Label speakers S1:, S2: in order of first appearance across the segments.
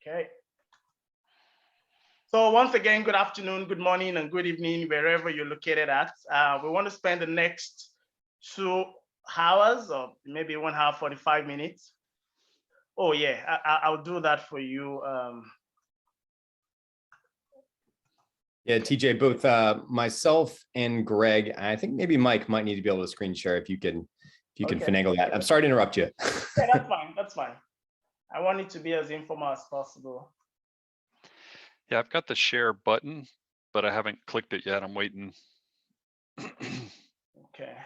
S1: Okay. So once again, good afternoon, good morning, and good evening, wherever you're located at. We want to spend the next 2 hours or maybe 1 hour, 45 minutes. Oh yeah, I'll do that for you.
S2: Yeah, TJ, both myself and Greg, I think maybe Mike might need to be able to screen share if you can finagle that. I'm sorry to interrupt you.
S1: Yeah, that's fine. That's fine. I want it to be as informal as possible.
S3: Yeah, I've got the share button, but I haven't clicked it yet. I'm waiting.
S1: Okay.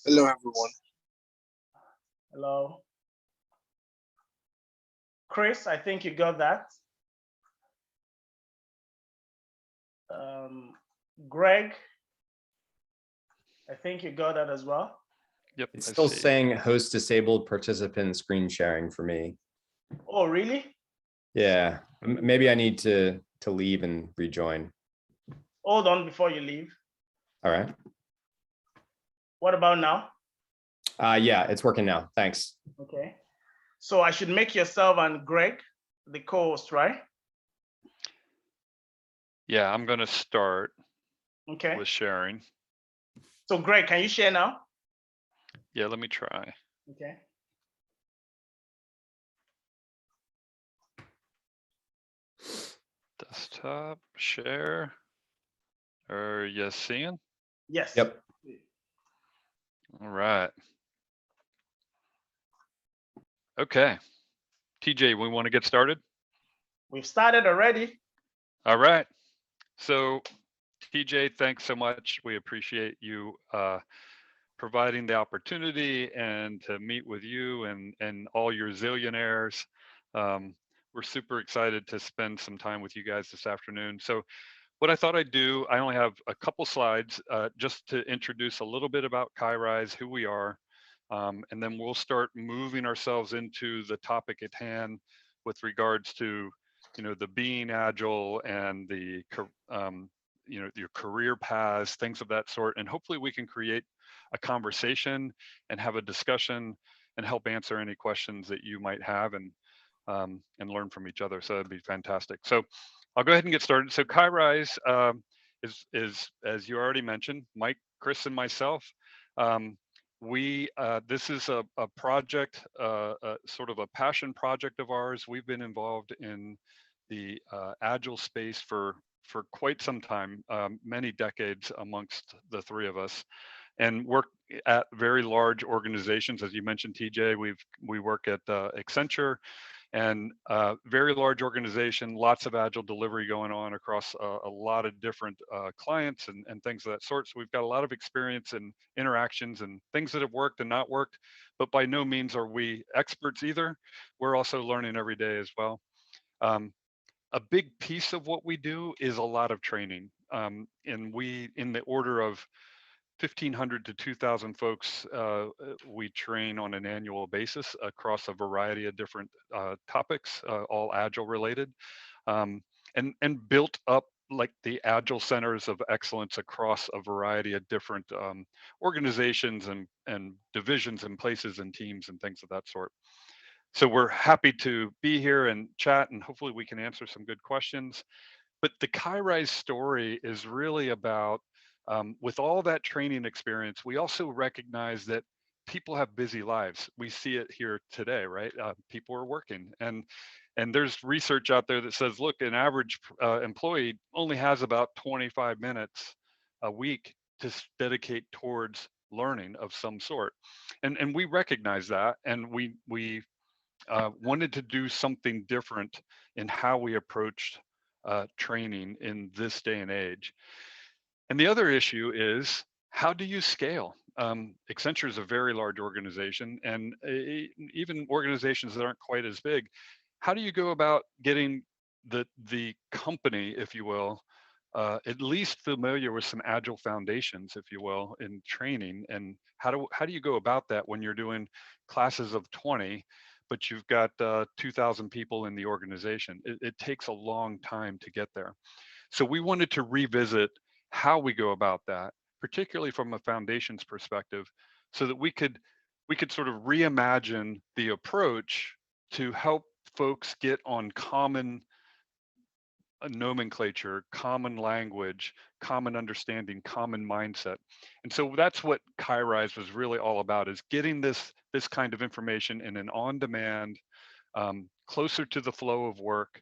S4: Hello, everyone.
S1: Hello. Chris, I think you got that. Greg, I think you got that as well.
S3: Yep.
S2: It's still saying host disabled participant screen sharing for me.
S1: Oh, really?
S2: Yeah, maybe I need to leave and rejoin.
S1: Hold on before you leave.
S2: All right.
S1: What about now?
S2: Yeah, it's working now. Thanks.
S1: Okay. So I should make yourself and Greg the co-host, right?
S3: Yeah, I'm going to start
S1: with
S3: sharing.
S1: So Greg, can you share now?
S3: Yeah, let me try.
S1: Okay.
S3: Desktop share. Are you seeing?
S1: Yes.
S2: Yep.
S3: All right. Okay. TJ, we want to get started?
S1: We've started already.
S3: All right. So TJ, thanks so much. We appreciate you providing the opportunity and to meet with you and all your zillionaires. We're super excited to spend some time with you guys this afternoon. So what I thought I'd do, I only have a couple slides just to introduce a little bit about KaiRise, who we are, and then we'll start moving ourselves into the topic at hand with regards to, the being agile and the, your career paths, things of that sort. And hopefully we can create a conversation and have a discussion and help answer any questions that you might have and learn from each other. So that'd be fantastic. So I'll go ahead and get started. So KaiRise is, as you already mentioned, Mike, Chris, and myself. This is a project, sort of a passion project of ours. We've been involved in the agile space for quite some time, many decades amongst the three of us, and work at very large organizations. As you mentioned, TJ, we work at Accenture, and very large organization, lots of agile delivery going on across a lot of different clients and things of that sort. So we've got a lot of experience and interactions and things that have worked and not worked, but by no means are we experts either. We're also learning every day as well. A big piece of what we do is a lot of training. And we, in the order of 1,500 to 2,000 folks, we train on an annual basis across a variety of different topics, all agile related, and built up like the agile centers of excellence across a variety of different organizations and divisions and places and teams and things of that sort. So we're happy to be here and chat, and hopefully we can answer some good questions. But the KaiRise story is really about, with all that training experience, we also recognize that people have busy lives. We see it here today, right? People are working, and there's research out there that says, look, an average employee only has about 25 minutes a week to dedicate towards learning of some sort, and we recognize that, and we wanted to do something different in how we approached training in this day and age. And the other issue is, how do you scale? Accenture is a very large organization, and even organizations that aren't quite as big, how do you go about getting the company, if you will, at least familiar with some agile foundations, if you will, in training? And how do you go about that when you're doing classes of 20, but you've got 2,000 people in the organization? It takes a long time to get there. So we wanted to revisit how we go about that, particularly from a foundations perspective, so that we could sort of reimagine the approach to help folks get on common nomenclature, common language, common understanding, common mindset. And so that's what KaiRise was really all about, is getting this kind of information in an on-demand, closer to the flow of work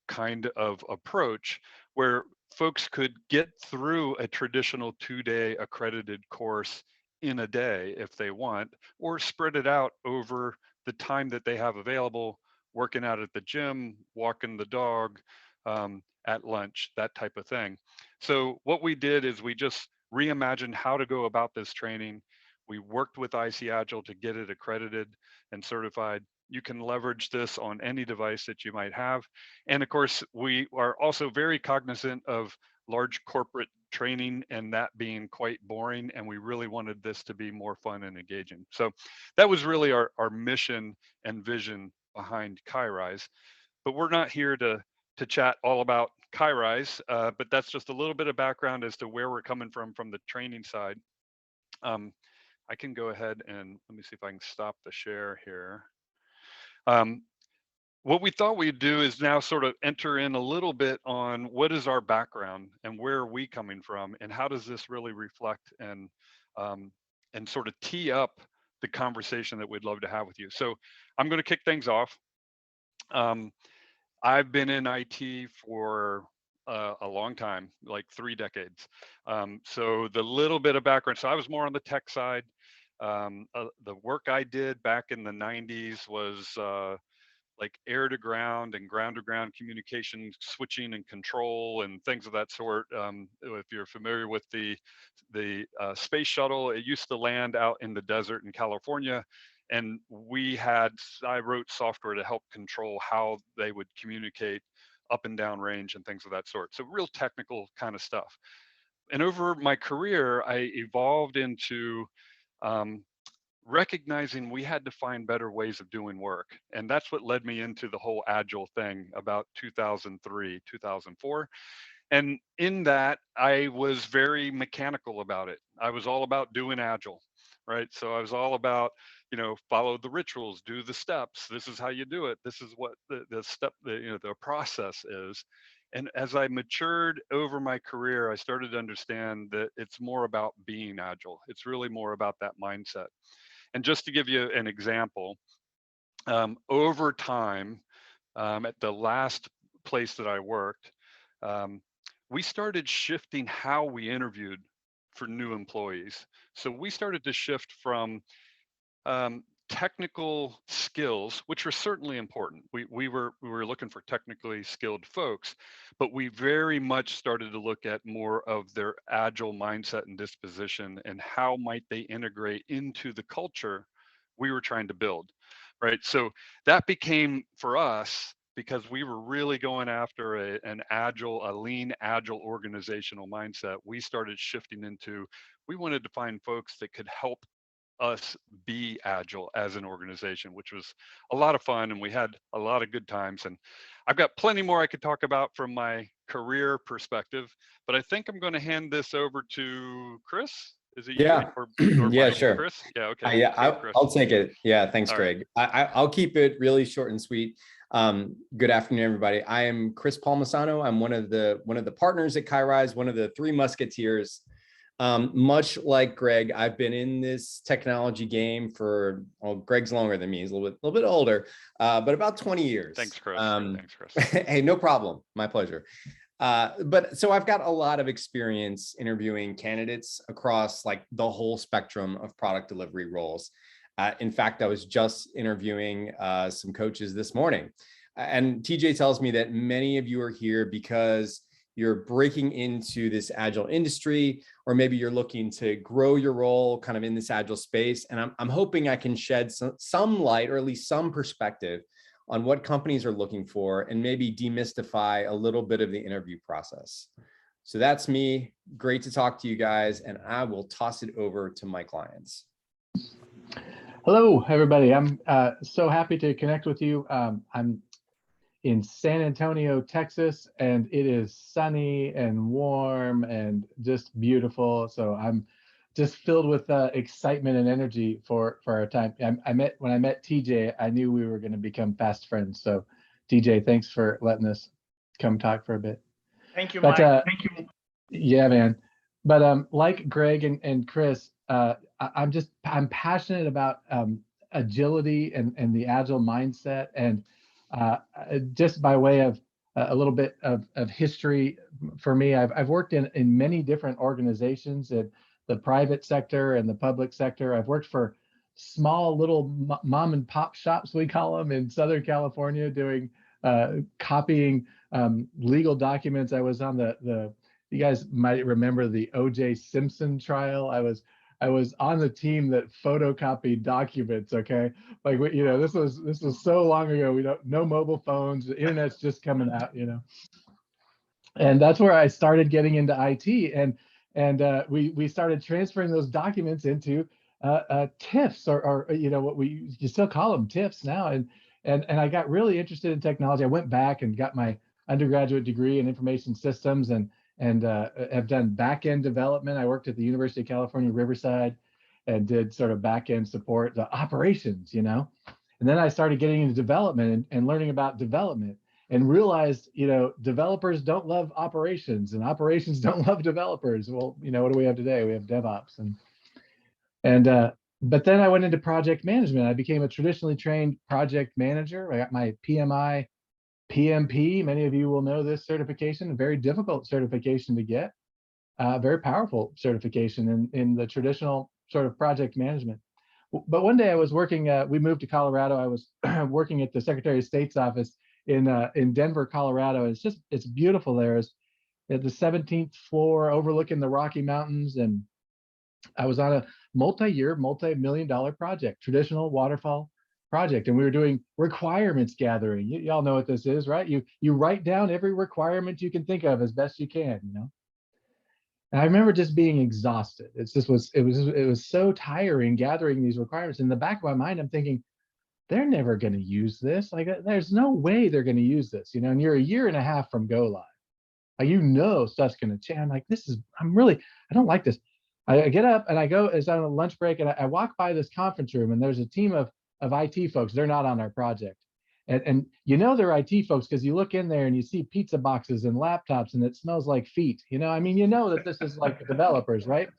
S3: kind of approach, where folks could get through a traditional 2-day accredited course in a day if they want, or spread it out over the time that they have available, working out at the gym, walking the dog, at lunch, that type of thing. So what we did is we just reimagined how to go about this training. We worked with IC Agile to get it accredited and certified. You can leverage this on any device that you might have. And of course, we are also very cognizant of large corporate training and that being quite boring. And we really wanted this to be more fun and engaging. So that was really our mission and vision behind KaiRise. But we're not here to chat all about KaiRise, but that's just a little bit of background as to where we're coming from the training side. I can go ahead and let me see if I can stop the share here. What we thought we'd do is now sort of enter in a little bit on what is our background and where are we coming from and how does this really reflect and sort of tee up the conversation that we'd love to have with you. So I'm going to kick things off. I've been in IT for a long time, like 3 decades. So the little bit of background, so I was more on the tech side. The work I did back in the 90s was like air to ground and ground to ground communication, switching and control and things of that sort. If you're familiar with the space shuttle, it used to land out in the desert in California. And I wrote software to help control how they would communicate up and down range and things of that sort. So real technical kind of stuff. And over my career, I evolved into recognizing we had to find better ways of doing work. And that's what led me into the whole Agile thing about 2003, 2004. And in that, I was very mechanical about it. I was all about doing Agile, right? So I was all about, follow the rituals, do the steps. This is how you do it. This is what the step, the process is. And as I matured over my career, I started to understand that it's more about being Agile. It's really more about that mindset. And just to give you an example, over time, at the last place that I worked, we started shifting how we interviewed for new employees. So we started to shift from technical skills, which were certainly important. We were looking for technically skilled folks, but we very much started to look at more of their Agile mindset and disposition and how might they integrate into the culture we were trying to build, right? So that became, for us, because we were really going after a lean, agile organizational mindset, we started shifting into, we wanted to find folks that could help us be agile as an organization, which was a lot of fun, and we had a lot of good times. And I've got plenty more I could talk about from my career perspective, but I think I'm going to hand this over to Chris. Is it
S2: Yeah.
S3: you? Or
S2: Yeah,
S3: Mike?
S2: sure.
S3: Chris? Yeah, okay.
S2: I'll take it. Yeah, thanks,
S3: All
S2: Greg. Right. I'll keep it really short and sweet. Good afternoon, everybody. I am Chris Palmisano. I'm one of the partners at KaiRise, one of the 3 musketeers. Much like Greg, I've been in this technology game for, well, Greg's longer than me. He's a little bit older, but about 20 years.
S3: Thanks, Chris. Thanks, Chris.
S2: Hey, no problem. My pleasure. But so I've got a lot of experience interviewing candidates across like the whole spectrum of product delivery roles. In fact, I was just interviewing some coaches this morning, and Teejay tells me that many of you are here because you're breaking into this Agile industry, or maybe you're looking to grow your role kind of in this Agile space. And I'm hoping I can shed some light, or at least some perspective, on what companies are looking for and maybe demystify a little bit of the interview process. So that's me. Great to talk to you guys. And I will toss it over to Mike Lyons.
S5: Hello, everybody. I'm so happy to connect with you. I'm in San Antonio, Texas, and it is sunny and warm and just beautiful. So I'm just filled with excitement and energy for our time. When I met Teejay, I knew we were going to become fast friends. So Teejay, thanks for letting us come talk for a bit.
S1: Thank you,
S5: But
S1: Mike. Thank you.
S5: yeah, man. But like Greg and Chris, I'm passionate about agility and the agile mindset. And just by way of a little bit of history for me, I've worked in many different organizations in the private sector and the public sector. I've worked for small little mom and pop shops, we call them, in Southern California, doing copying legal documents. I was on the you guys might remember the O.J. Simpson trial. I was on the team that photocopied documents. Okay, like you know, this was so long ago. We don't no mobile phones. The internet's just coming out. You know, and that's where I started getting into IT, and we started transferring those documents into TIFFs or you know what you still call them TIFFs now, and I got really interested in technology. I went back and got my undergraduate degree in information systems and have done back-end development. I worked at the University of California, Riverside, and did sort of back-end support, the operations, you know. And then I started getting into development and learning about development and realized, you know, developers don't love operations and operations don't love developers. Well, you know, what do we have today? We have DevOps. But then I went into project management. I became a traditionally trained project manager. I got my PMI, PMP. Many of you will know this certification, a very difficult certification to get, very powerful certification in the traditional sort of project management. But one day I was working, we moved to Colorado. I was working at the Secretary of State's office in Denver, Colorado. It's beautiful there. It's at the 17th floor overlooking the Rocky Mountains. And I was on a multi-year, multi-million-dollar project, traditional waterfall project, and we were doing requirements gathering. Y'all know what this is, right? You write down every requirement you can think of as best you can, you know. And I remember just being exhausted. It was so tiring gathering these requirements. In the back of my mind, I'm thinking, they're never going to use this. Like, there's no way they're going to use this, you know. And you're a year and a half from go live, like, you know, stuff's going to change. I'm like, I don't like this. I get up and I go, it's on a lunch break, and I walk by this conference room, and there's a team of IT folks. They're not on our project. And you know they're IT folks because you look in there and you see pizza boxes and laptops, and it smells like feet. You know, I mean, you know that this is like developers, right?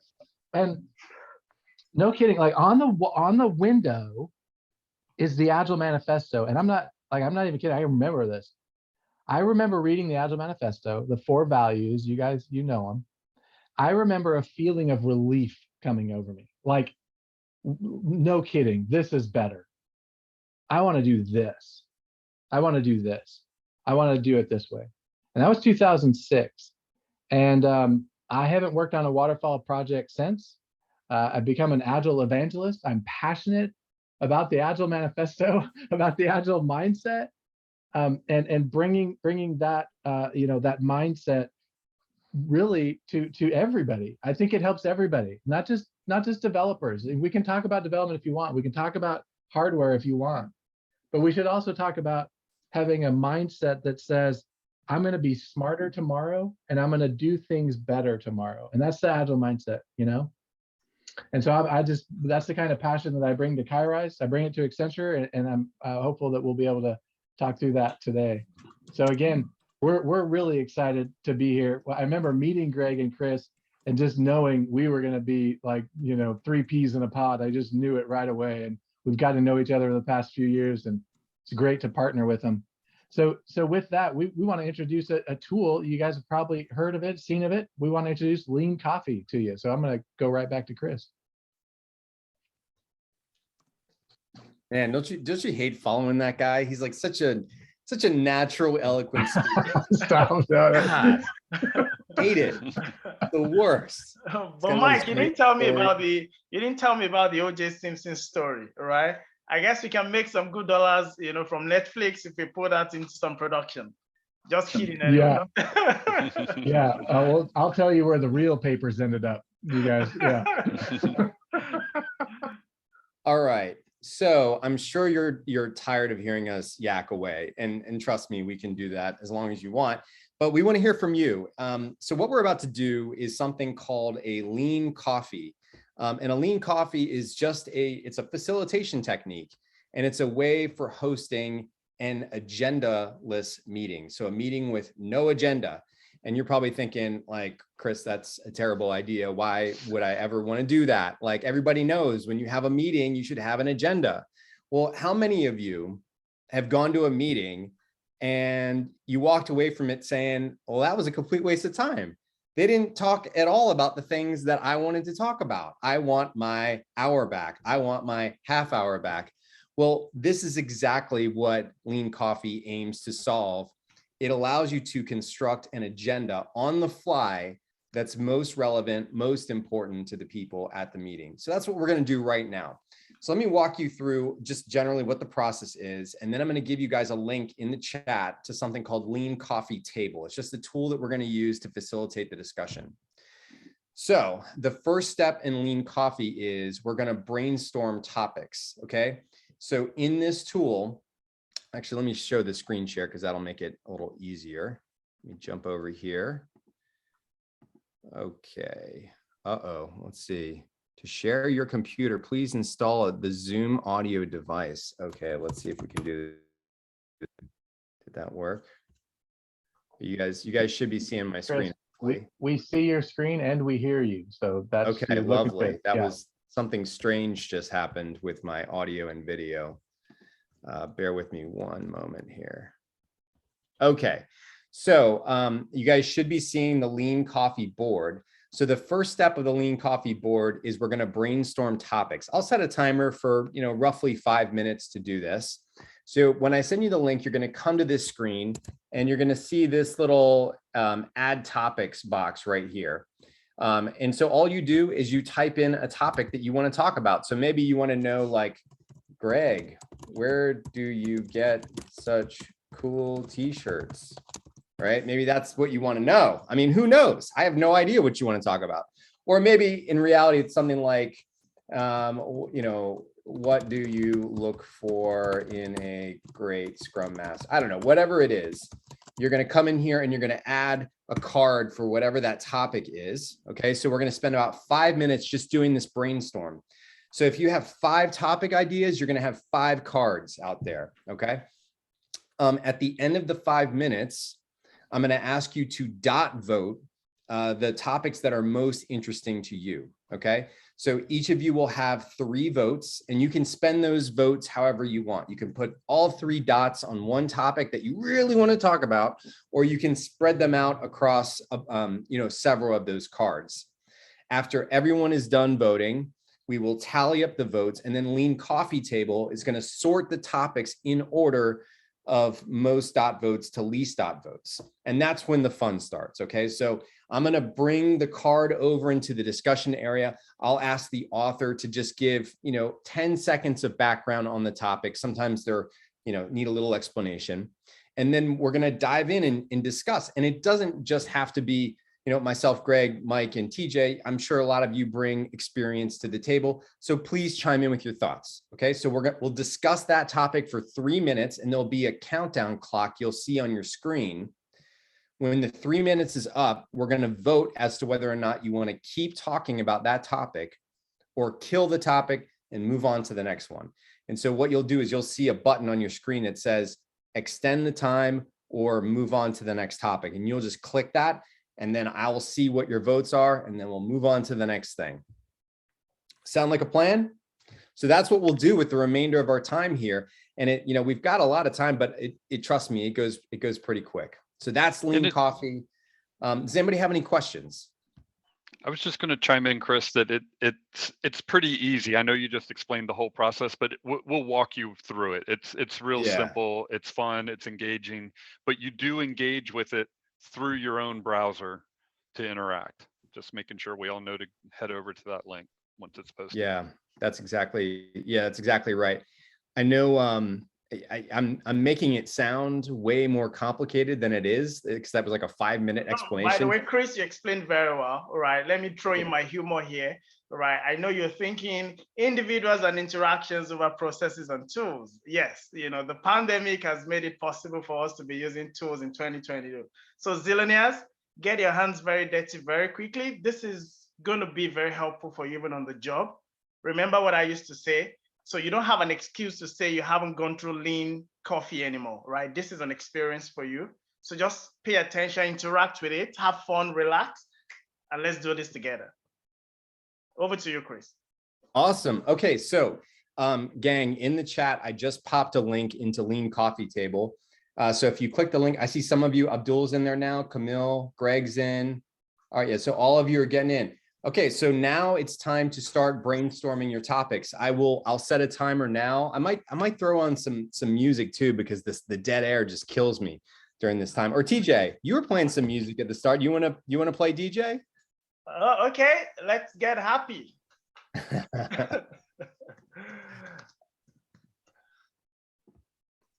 S5: And no kidding, like on the window is the Agile Manifesto. And I'm not even kidding. I remember this. I remember reading the Agile Manifesto, the 4 values. You guys, you know them. I remember a feeling of relief coming over me. Like, no kidding, this is better. I want to do this. I want to do this. I want to do it this way. And that was 2006. And I haven't worked on a waterfall project since. I've become an Agile evangelist. I'm passionate about the Agile Manifesto, about the Agile mindset, and bringing that you know, that mindset really to everybody. I think it helps everybody, not just developers. We can talk about development if you want. We can talk about hardware if you want, but we should also talk about having a mindset that says, I'm going to be smarter tomorrow and I'm going to do things better tomorrow. And that's the Agile mindset, you know? And so that's the kind of passion that I bring to Kairos. I bring it to Accenture, and I'm hopeful that we'll be able to talk through that today. So again, we're really excited to be here. I remember meeting Greg and Chris and just knowing we were going to be like, you know, 3 peas in a pod. I just knew it right away. And we've got to know each other the past few years, and it's great to partner with them. So with that, we want to introduce a tool. You guys have probably heard of it, seen of it. We want to introduce Lean Coffee to you. So I'm going to go right back to Chris.
S2: Man, don't you hate following that guy? He's like such a natural, eloquent speaker.
S5: Stop.
S2: God, hate it. The worst.
S1: But Mike, you didn't tell me about the O.J. Simpson story, right? I guess we can make some good dollars, you know, from Netflix if we put that into some production. Just kidding. Anyway.
S5: Yeah. Yeah. Well, I'll tell you where the real papers ended up, you guys. Yeah.
S2: All right. So I'm sure you're tired of hearing us yak away, and trust me, we can do that as long as you want. But we want to hear from you. So what we're about to do is something called a lean coffee. And a lean coffee is it's a facilitation technique, and it's a way for hosting an agendaless meeting. So a meeting with no agenda. And you're probably thinking like, Chris, that's a terrible idea. Why would I ever want to do that? Like everybody knows when you have a meeting, you should have an agenda. Well, how many of you have gone to a meeting and you walked away from it saying, well, that was a complete waste of time. They didn't talk at all about the things that I wanted to talk about. I want my hour back. I want my half hour back. Well, this is exactly what Lean Coffee aims to solve. It allows you to construct an agenda on the fly that's most relevant, most important to the people at the meeting. So that's what we're going to do right now. So let me walk you through just generally what the process is. And then I'm going to give you guys a link in the chat to something called Lean Coffee Table. It's just a tool that we're going to use to facilitate the discussion. So the first step in Lean Coffee is we're going to brainstorm topics. Okay. So in this tool, actually, let me show the screen share because that'll make it a little easier. Let me jump over here. Okay. Let's see. To share your computer, please install the Zoom audio device. Okay, let's see if we can do it. Did that work? You guys should be seeing my screen.
S5: We see your screen and we hear you. So that's
S2: okay, lovely. That was something strange just happened with my audio and video. Bear with me one moment here. Okay, so you guys should be seeing the Lean Coffee board. So the first step of the Lean Coffee board is we're going to brainstorm topics. I'll set a timer for roughly 5 minutes to do this. So when I send you the link, you're going to come to this screen and you're going to see this little add topics box right here. And so all you do is you type in a topic that you want to talk about. So maybe you want to know, like, Greg, where do you get such cool t-shirts? Right? Maybe that's what you want to know. I mean, who knows? I have no idea what you want to talk about. Or maybe in reality, it's something like, what do you look for in a great Scrum Master? I don't know, whatever it is. You're going to come in here and you're going to add a card for whatever that topic is. Okay, so we're going to spend about 5 minutes just doing this brainstorm. So if you have 5 topic ideas, you're going to have 5 cards out there. Okay. At the end of the 5 minutes, I'm going to ask you to dot vote the topics that are most interesting to you. Okay. So each of you will have 3 votes and you can spend those votes however you want. You can put all 3 dots on one topic that you really want to talk about, or you can spread them out across, several of those cards. After everyone is done voting, we will tally up the votes, and then Lean Coffee Table is going to sort the topics in order of most dot votes to least dot votes. And that's when the fun starts. Okay. So I'm going to bring the card over into the discussion area. I'll ask the author to just give, 10 seconds of background on the topic. Sometimes they're, need a little explanation. And then we're going to dive in and discuss. And it doesn't just have to be, myself, Greg, Mike, and Teejay. I'm sure a lot of you bring experience to the table. So please chime in with your thoughts. Okay. So we'll discuss that topic for 3 minutes, and there'll be a countdown clock you'll see on your screen. When the 3 minutes is up, we're going to vote as to whether or not you want to keep talking about that topic or kill the topic and move on to the next one. And so what you'll do is you'll see a button on your screen that says extend the time or move on to the next topic. And you'll just click that. And then I will see what your votes are, and then we'll move on to the next thing. Sound like a plan? So that's what we'll do with the remainder of our time here. And we've got a lot of time, but trust me, it goes pretty quick. So that's Lean Coffee. Does anybody have any questions?
S3: I was just going to chime in, Chris, that it's pretty easy. I know you just explained the whole process, but we'll walk you through it. It's real simple. It's fun. It's engaging, but you do engage with it through your own browser to interact. Just making sure we all know to head over to that link once it's posted.
S2: Yeah, that's exactly right. I know I'm making it sound way more complicated than it is, because that was like a 5-minute explanation.
S1: By the way, Chris, you explained very well. All right, let me throw in my humor here. All right, I know you're thinking individuals and interactions over processes and tools. Yes, the pandemic has made it possible for us to be using tools in 2022. So Zillionaires, get your hands very dirty very quickly. This is going to be very helpful for you even on the job. Remember what I used to say, So you don't have an excuse to say you haven't gone through lean coffee anymore, right? This is an experience for you. So just pay attention, interact with it, have fun, relax, and let's do this together. Over to you, Chris.
S2: Awesome. Okay, so gang, in the chat, I just popped a link into Lean Coffee Table. So if you click the link, I see some of you, Abdul's in there now, Camille, Greg's in. All right, yeah, so all of you are getting in. Okay, so now it's time to start brainstorming your topics. I'll set a timer now. I might throw on some music too, because the dead air just kills me during this time. Or TJ, you were playing some music at the start. You wanna play DJ?
S1: Okay, let's get happy.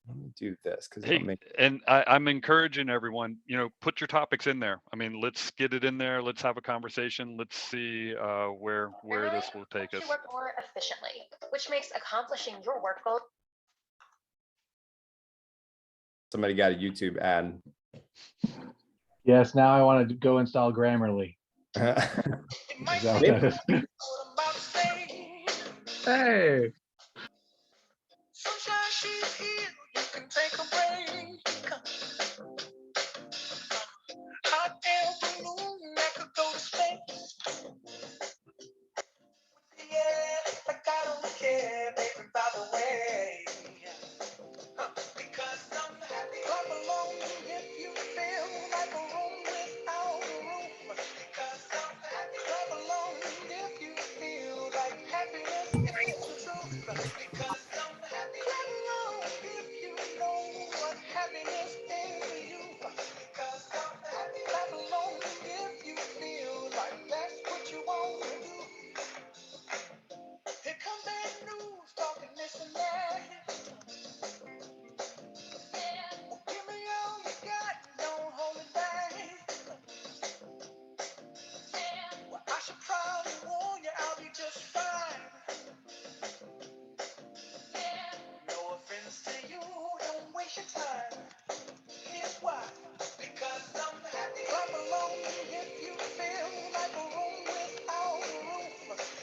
S2: Let me do this because
S3: Hey, and I'm encouraging everyone, put your topics in there. I mean, let's get it in there. Let's have a conversation. Let's see where this will take us.
S6: To work more efficiently, which makes accomplishing your work goals.
S2: somebody got a YouTube ad.
S5: Yes, now I want to go install Grammarly. Is that what that is? Hey.
S7: Sunshine, she's here. You can take a break. Hot air balloon that could go to space. Yeah, like I don't care, baby, by the way. Because I'm happy. Clap along if you feel like a room without a roof. Because I'm happy. Clap along if you feel like happiness is the truth. Because I'm happy. Clap along if you know what happiness is to you. Because I'm happy. Clap along if you feel like that's what you want to do. Here comes bad news, talking this and that. Give me all you got, don't hold it back. Well, I should probably warn you, I'll be just fine. No offense to you, don't waste your time. Here's why. Because I'm happy. Clap along if you feel like a room without a roof.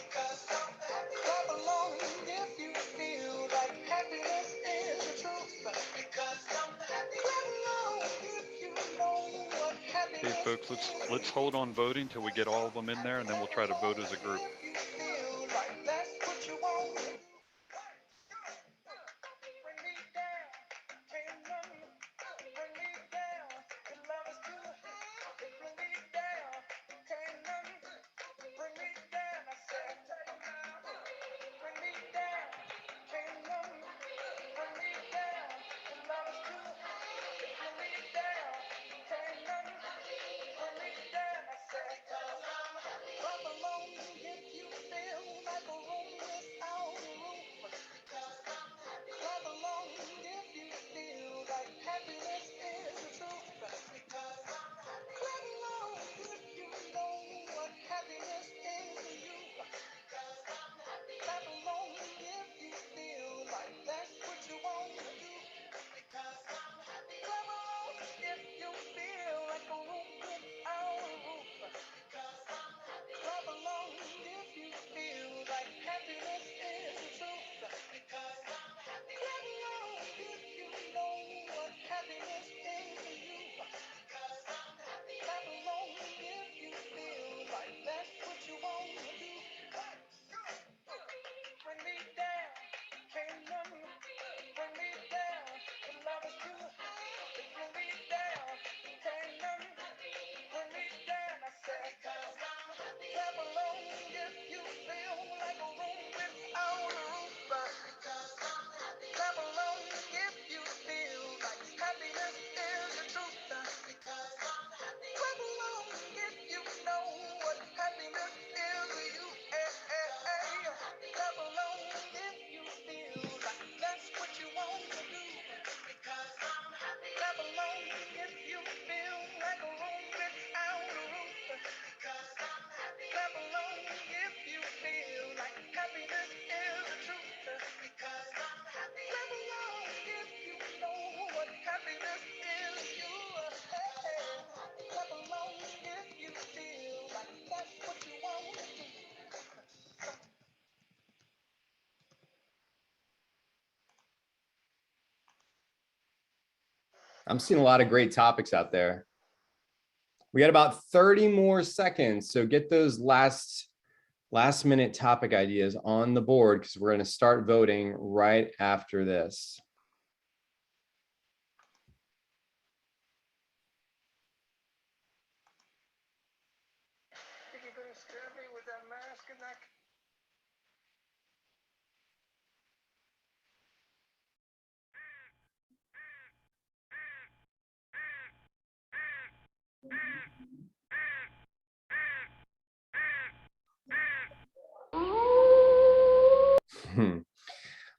S7: Because I'm happy. Clap along if you feel like happiness is the truth. Because I'm happy. Clap along if you know what happiness
S3: Hey, folks, let's hold on voting till we get all of them in there, and then we'll try to vote as a group.
S7: if you feel like that's what you want to do. Bring me down, can't nothing bring me down. Your love is too high. Bring me down, can't nothing bring me down. I said, bring me down, can't nothing bring me down. Your love is too high. Bring me down, can't nothing bring me down. I said, clap along if you
S2: I'm seeing a lot of great topics out there. We got about 30 more seconds. So get those last minute topic ideas on the board because we're going to start voting right after this.
S7: Think you're gonna scare me with that mask and that?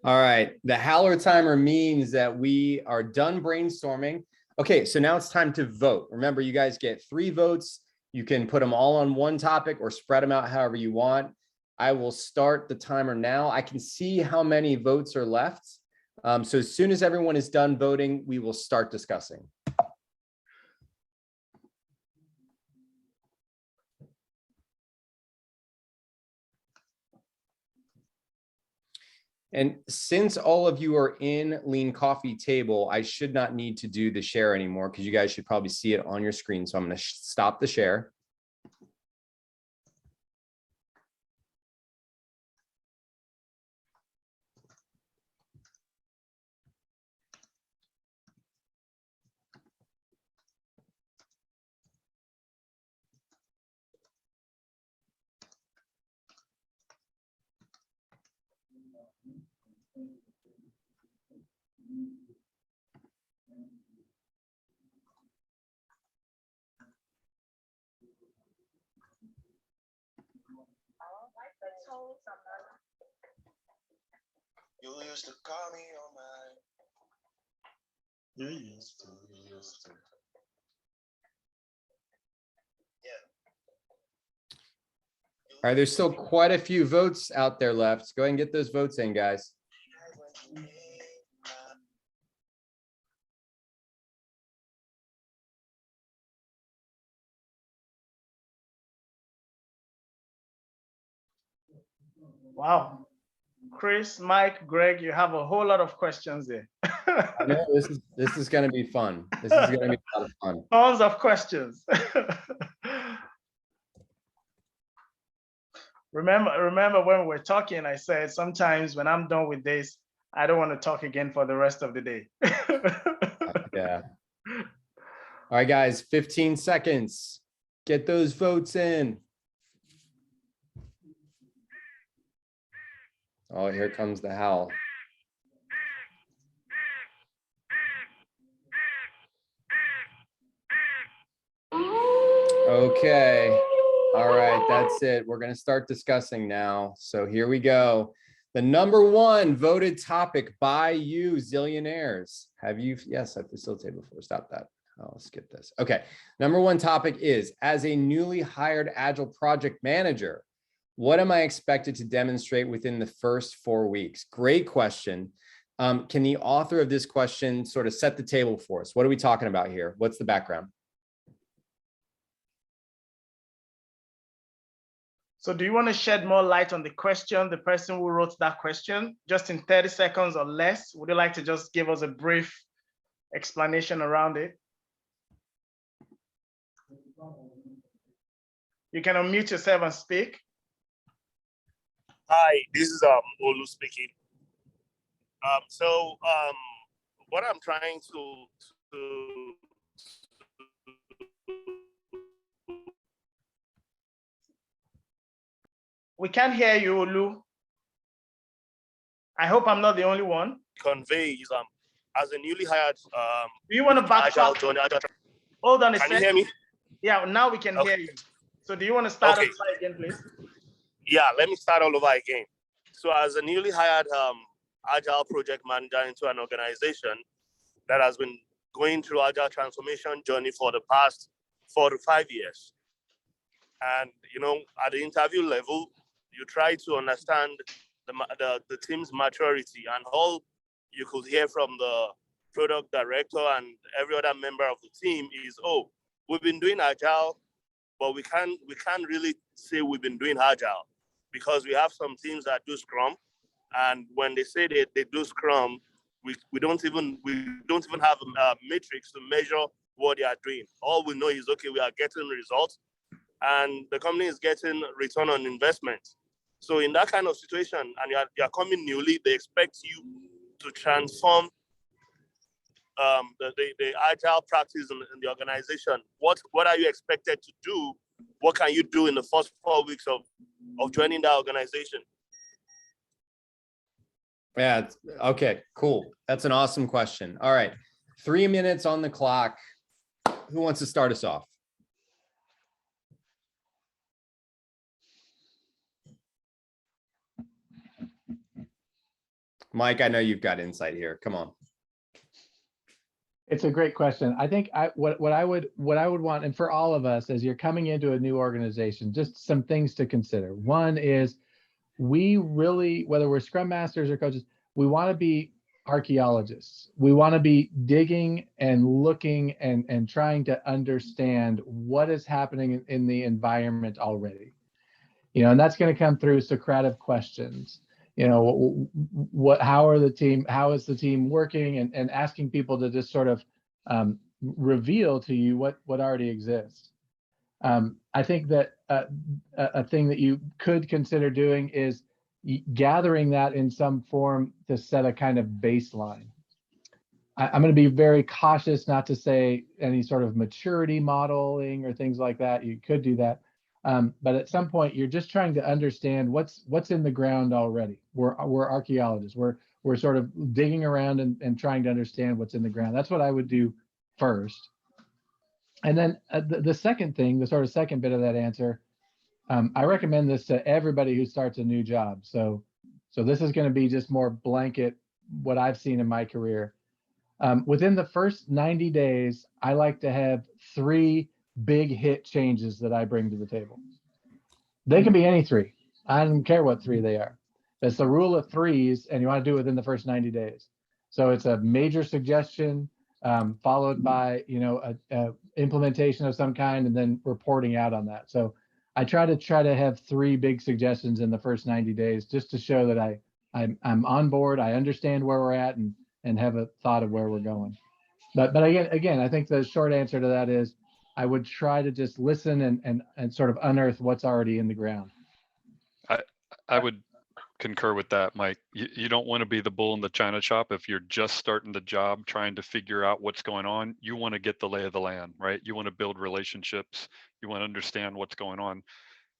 S2: All right, the howler timer means that we are done brainstorming. Okay, so now it's time to vote. Remember, you guys get 3 votes. You can put them all on one topic or spread them out however you want. I will start the timer now. I can see how many votes are left. So as soon as everyone is done voting, we will start discussing. And since all of you are in Lean Coffee Table, I should not need to do the share anymore because you guys should probably see it on your screen. So I'm going to stop the share.
S4: You used to call me on my. You used to.
S2: All right, there's still quite a few votes out there left. Go ahead and get those votes in, guys.
S1: Wow. Chris, Mike, Greg, you have a whole lot of questions there.
S2: I know this is going to be fun. This is going to be a lot of fun.
S1: Tons of questions. Remember when we were talking, I said, sometimes when I'm done with this, I don't want to talk again for the rest of the day.
S2: Yeah. All right, guys, 15 seconds. Get those votes in. Oh, here comes the howl. Okay. All right, that's it. We're going to start discussing now. So here we go. The #1 voted topic by you, zillionaires. Have you? Yes, I facilitated before. Stop that. I'll skip this. Okay. #1 topic is, as a newly hired Agile project manager, what am I expected to demonstrate within the first 4 weeks? Great question. Can the author of this question sort of set the table for us? What are we talking about here? What's the background?
S1: So do you want to shed more light on the question, the person who wrote that question, just in 30 seconds or less? Would you like to just give us a brief explanation around it? You can unmute yourself and speak.
S8: Hi, this is Olu speaking. What I'm trying to
S1: We can't hear you, Olu. I hope I'm not the only one.
S8: convey is as a newly hired
S1: Do you want to
S8: Agile
S1: backtrack? Hold on a
S8: Can
S1: second.
S8: you hear me?
S1: Yeah, now we can
S8: Okay.
S1: hear you. So do you want to start
S8: Okay.
S1: us by again, please?
S8: Yeah, let me start all over again. So as a newly hired Agile project manager into an organization that has been going through Agile transformation journey for the past 4 to 5 years. And, you know, at the interview level, you try to understand the team's maturity, and all you could hear from the product director and every other member of the team is, oh, we've been doing Agile, but we can't really say we've been doing Agile because we have some teams that do Scrum. And when they say they do Scrum, we don't even have a matrix to measure what they are doing. All we know is, okay, we are getting results and the company is getting return on investment. So in that kind of situation, and you're coming newly, they expect you to transform the agile practice in the organization. What are you expected to do? What can you do in the first 4 weeks of joining that organization?
S2: Yeah. Okay, cool. That's an awesome question. All right. 3 minutes on the clock. Who wants to start us off? Mike, I know you've got insight here. Come on.
S5: It's a great question. I think what I would want, and for all of us, as you're coming into a new organization, just some things to consider. One is, we really, whether we're Scrum Masters or coaches, we want to be archaeologists. We want to be digging and looking and trying to understand what is happening in the environment already. And that's going to come through Socratic questions. How is the team working, and asking people to just sort of reveal to you what already exists. I think that a thing that you could consider doing is gathering that in some form to set a kind of baseline. I'm going to be very cautious not to say any sort of maturity modeling or things like that. You could do that. But at some point, you're just trying to understand what's in the ground already. We're archaeologists. We're sort of digging around and trying to understand what's in the ground. That's what I would do first. And then the second thing, the sort of second bit of that answer, I recommend this to everybody who starts a new job. So this is going to be just more blanket, what I've seen in my career. Within the first 90 days, I like to have 3 big hit changes that I bring to the table. They can be any 3. I don't care what 3 they are. It's the rule of 3s, and you want to do it within the first 90 days. So it's a major suggestion, followed by a implementation of some kind, and then reporting out on that. So I try to have 3 big suggestions in the first 90 days, just to show that I'm on board. I understand where we're at, and have a thought of where we're going. But again, I think the short answer to that is, I would try to just listen and sort of unearth what's already in the ground.
S3: I would concur with that, Mike. You don't want to be the bull in the china shop if you're just starting the job, trying to figure out what's going on. You want to get the lay of the land, right? You want to build relationships. You want to understand what's going on.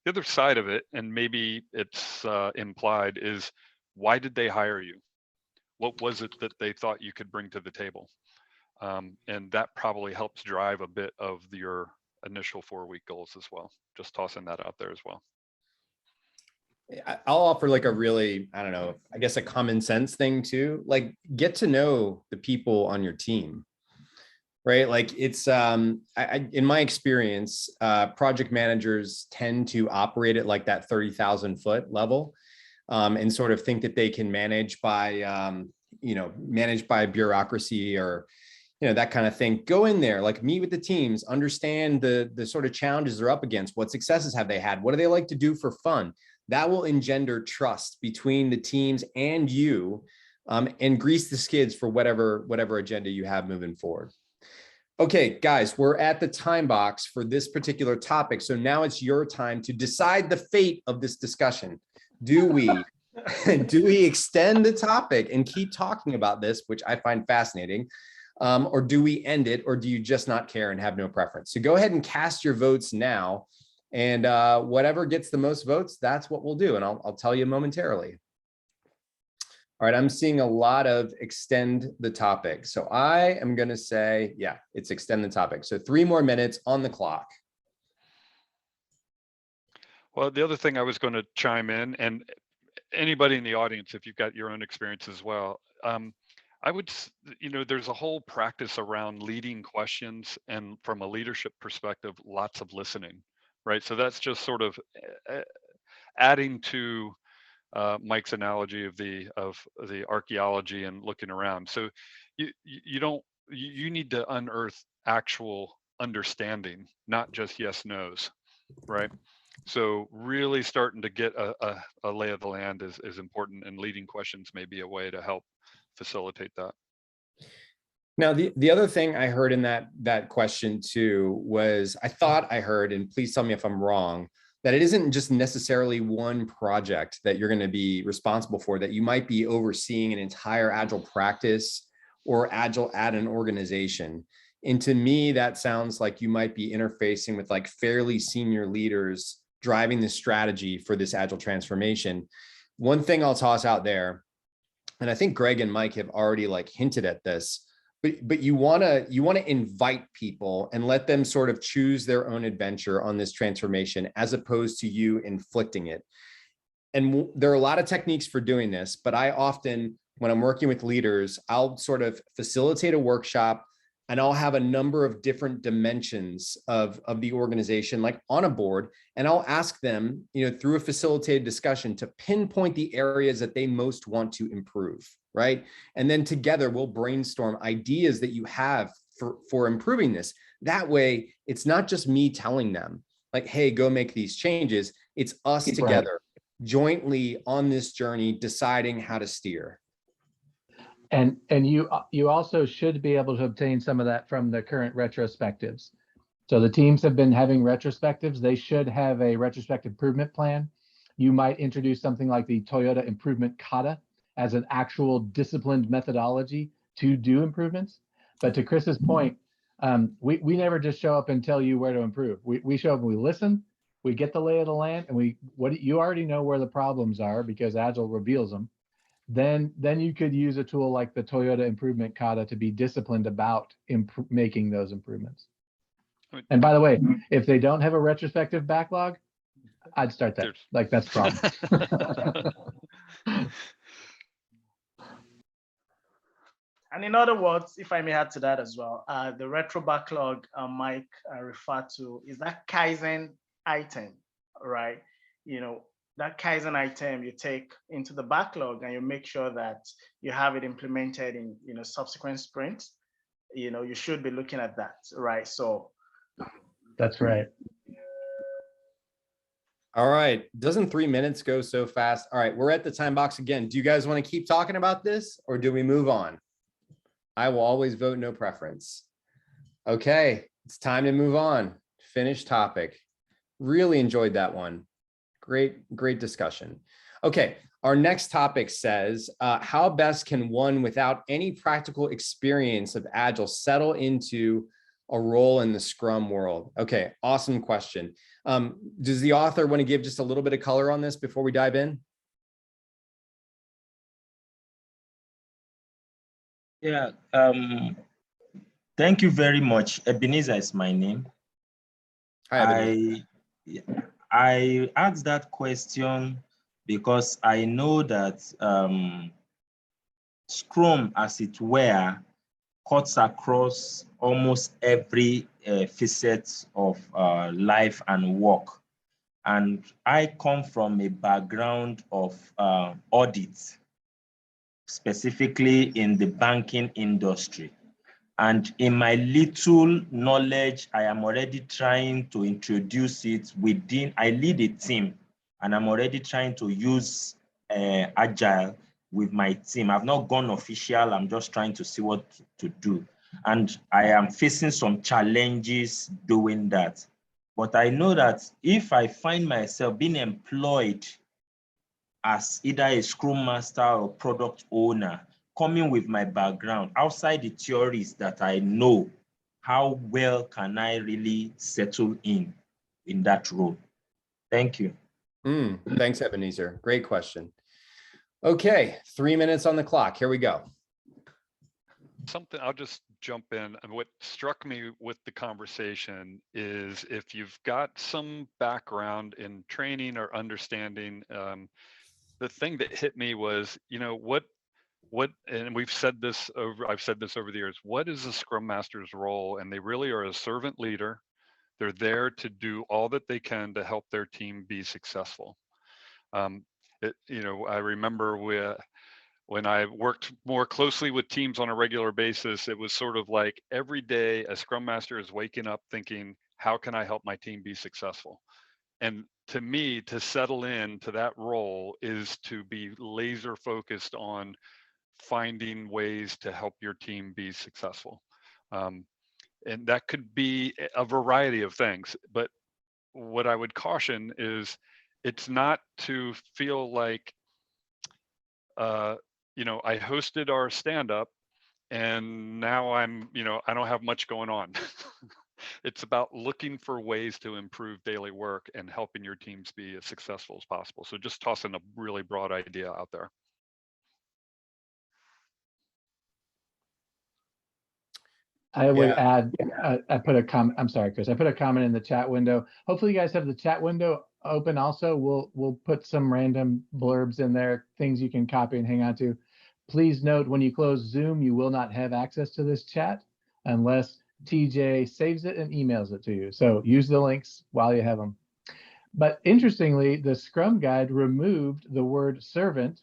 S3: The other side of it, and maybe it's implied, is, why did they hire you? What was it that they thought you could bring to the table? And that probably helps drive a bit of your initial 4-week goals as well. Just tossing that out there as well.
S2: I'll offer like a really, I don't know, I guess a common sense thing too. Like, get to know the people on your team, right? Like, it's, in my experience, project managers tend to operate at like that 30,000 foot level, and sort of think that they can manage by bureaucracy or, that kind of thing. Go in there, like, meet with the teams, understand the sort of challenges they're up against. What successes have they had? What do they like to do for fun? That will engender trust between the teams and you, and grease the skids for whatever agenda you have moving forward. Okay, guys, we're at the time box for this particular topic. So now it's your time to decide the fate of this discussion. Do we extend the topic and keep talking about this, which I find fascinating, or do we end it, or do you just not care and have no preference? So go ahead and cast your votes now. And whatever gets the most votes, that's what we'll do. And I'll tell you momentarily. All right, I'm seeing a lot of extend the topic. So I am going to say, yeah, it's extend the topic. So 3 more minutes on the clock.
S3: Well, the other thing I was going to chime in, and anybody in the audience, if you've got your own experience as well, I would, there's a whole practice around leading questions, and from a leadership perspective, lots of listening. Right, so that's just sort of adding to Mike's analogy of the archaeology and looking around. So you need to unearth actual understanding, not just yes nos, right? So really starting to get a lay of the land is important, and leading questions may be a way to help facilitate that.
S2: Now, the other thing I heard in that question too was, I thought I heard, and please tell me if I'm wrong, that it isn't just necessarily one project that you're going to be responsible for, that you might be overseeing an entire Agile practice or Agile at an organization. And to me, that sounds like you might be interfacing with like fairly senior leaders driving the strategy for this Agile transformation. One thing I'll toss out there, and I think Greg and Mike have already like hinted at this, but you want to invite people and let them sort of choose their own adventure on this transformation, as opposed to you inflicting it. And there are a lot of techniques for doing this, but I often, when I'm working with leaders, I'll sort of facilitate a workshop, and I'll have a number of different dimensions of the organization, like on a board, and I'll ask them, through a facilitated discussion, to pinpoint the areas that they most want to improve, right? And then together we'll brainstorm ideas that you have for improving this. That way, it's not just me telling them, like, hey, go make these changes. It's us together, jointly on this journey, deciding how to steer.
S5: And you also should be able to obtain some of that from the current retrospectives. So the teams have been having retrospectives. They should have a retrospective improvement plan. You might introduce something like the Toyota Improvement Kata as an actual disciplined methodology to do improvements. But to Chris's point, we never just show up and tell you where to improve. We show up and we listen, we get the lay of the land, and you already know where the problems are because Agile reveals them. Then you could use a tool like the Toyota Improvement Kata to be disciplined about making those improvements. And by the way, if they don't have a retrospective backlog, I'd start that. Like, that's the problem.
S1: And in other words, if I may add to that as well, the retro backlog Mike referred to is that Kaizen item, right? That Kaizen item you take into the backlog and you make sure that you have it implemented in subsequent sprints. You should be looking at that, right? So
S5: that's right.
S2: All right. Doesn't 3 minutes go so fast? All right, we're at the time box again. Do you guys want to keep talking about this, or do we move on? I will always vote no preference. Okay, it's time to move on. Finish topic. Really enjoyed that one. Great discussion. Okay, our next topic says, how best can one without any practical experience of Agile settle into a role in the Scrum world? Okay, awesome question. Does the author want to give just a little bit of color on this before we dive in?
S9: Yeah, thank you very much. Ebenezer is my name.
S2: Hi,
S9: I asked that question because I know that Scrum, as it were, cuts across almost every facet of life and work. And I come from a background of audit, specifically in the banking industry. And in my little knowledge, I am already trying to introduce it within. I lead a team, and I'm already trying to use Agile with my team. I've not gone official. I'm just trying to see what to do. And I am facing some challenges doing that. But I know that if I find myself being employed as either a Scrum Master or product owner, coming with my background, outside the theories that I know, how well can I really settle in that role? Thank you.
S2: Thanks, Ebenezer. Great question. Okay, 3 minutes on the clock. Here we go.
S3: I'll just jump in. And what struck me with the conversation is, if you've got some background in training or understanding, the thing that hit me was, what, and I've said this over the years, what is a Scrum Master's role? And they really are a servant leader. They're there to do all that they can to help their team be successful. I remember when I worked more closely with teams on a regular basis, it was sort of like every day a Scrum Master is waking up thinking, how can I help my team be successful? And to me, to settle into that role is to be laser focused on finding ways to help your team be successful. And that could be a variety of things, but what I would caution is it's not to feel like, you know, I hosted our stand-up and now I'm, you know, I don't have much going on. It's about looking for ways to improve daily work and helping your teams be as successful as possible. So just tossing a really broad idea out there.
S5: I would add, I put a comment, I'm sorry, Chris, I put a comment in the chat window. Hopefully you guys have the chat window open also. We'll put some random blurbs in there, things you can copy and hang on to. Please note, when you close Zoom, you will not have access to this chat unless TJ saves it and emails it to you. So use the links while you have them. But interestingly, the Scrum Guide removed the word servant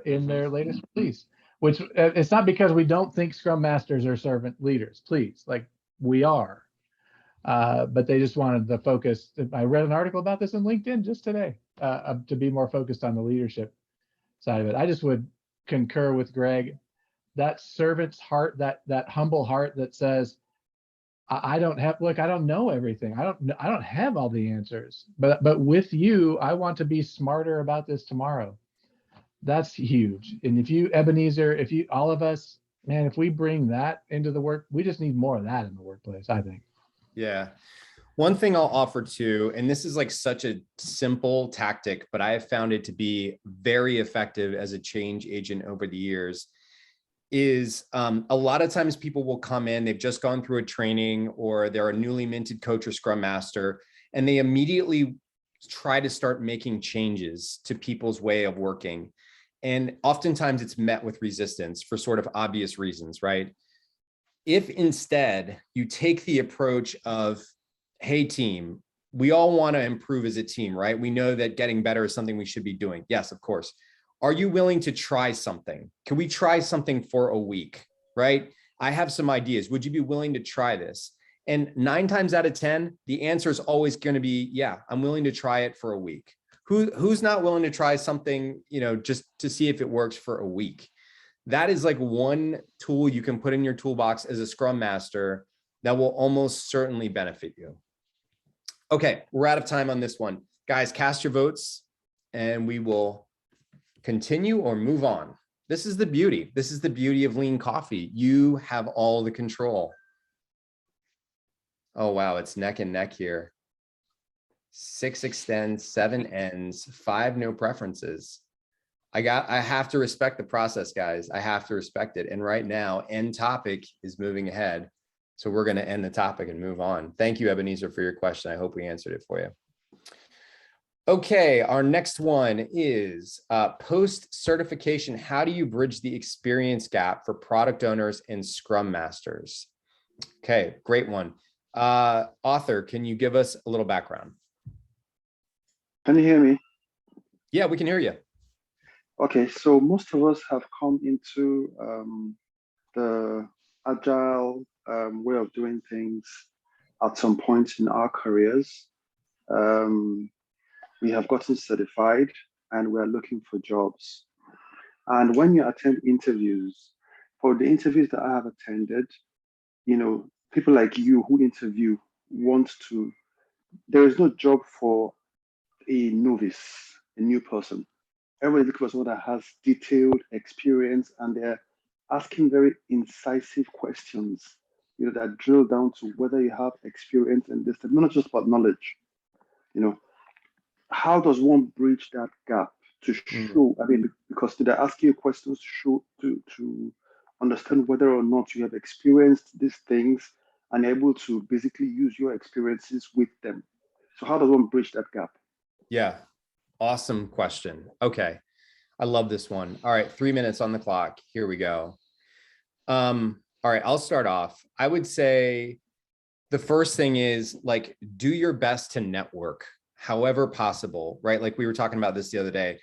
S5: in their latest release, which it's not because we don't think Scrum Masters are servant leaders, please, like we are. But they just wanted the focus. I read an article about this in LinkedIn just today to be more focused on the leadership side of it. I just would concur with Greg, that servant's heart, that humble heart that says, I don't have, look, I don't know everything. I don't have all the answers, but with you, I want to be smarter about this tomorrow. That's huge. And if you, Ebenezer, if you, all of us, man, if we bring that into the work, we just need more of that in the workplace, I think.
S2: Yeah. One thing I'll offer too, and this is like such a simple tactic, but I have found it to be very effective as a change agent over the years, is a lot of times people will come in, they've just gone through a training or they're a newly minted coach or Scrum Master, and they immediately try to start making changes to people's way of working. And oftentimes it's met with resistance for sort of obvious reasons, right? If instead you take the approach of, hey team, we all want to improve as a team, right? We know that getting better is something we should be doing. Yes, of course. Are you willing to try something? Can we try something for a week, right? I have some ideas. Would you be willing to try this? And 9 times out of 10, the answer is always going to be, yeah, I'm willing to try it for a week. Who's not willing to try something, you know, just to see if it works for a week? That is like one tool you can put in your toolbox as a Scrum Master that will almost certainly benefit you. Okay, we're out of time on this one. Guys, cast your votes and we will continue or move on. This is the beauty. This is the beauty of lean coffee. You have all the control. Oh, wow. It's neck and neck here. 6 extends, 7 ends, 5 no preferences. I have to respect the process, guys. I have to respect it. And right now, end topic is moving ahead. So we're going to end the topic and move on. Thank you, Ebenezer, for your question. I hope we answered it for you. Okay, our next one is post-certification. How do you bridge the experience gap for product owners and Scrum Masters? Okay, great one. Author, can you give us a little background?
S10: Can you hear me?
S2: Yeah, we can hear you.
S10: Okay, so most of us have come into the agile way of doing things at some point in our careers. We have gotten certified and we are looking for jobs. And when you attend interviews, for the interviews that I have attended, you know, people like you who interview want to, there is no job for a novice, a new person. Everybody looks for someone that has detailed experience and they're asking very incisive questions, you know, that drill down to whether you have experience in this, not just about knowledge, you know. How does one bridge that gap to show, I mean, because did I ask you questions to show, to understand whether or not you have experienced these things and able to basically use your experiences with them. So how does one bridge that gap?
S2: Yeah, awesome question. Okay, I love this one. All right, 3 minutes on the clock. Here we go. All right, I'll start off. I would say the first thing is like, do your best to network however possible, right? Like we were talking about this the other day.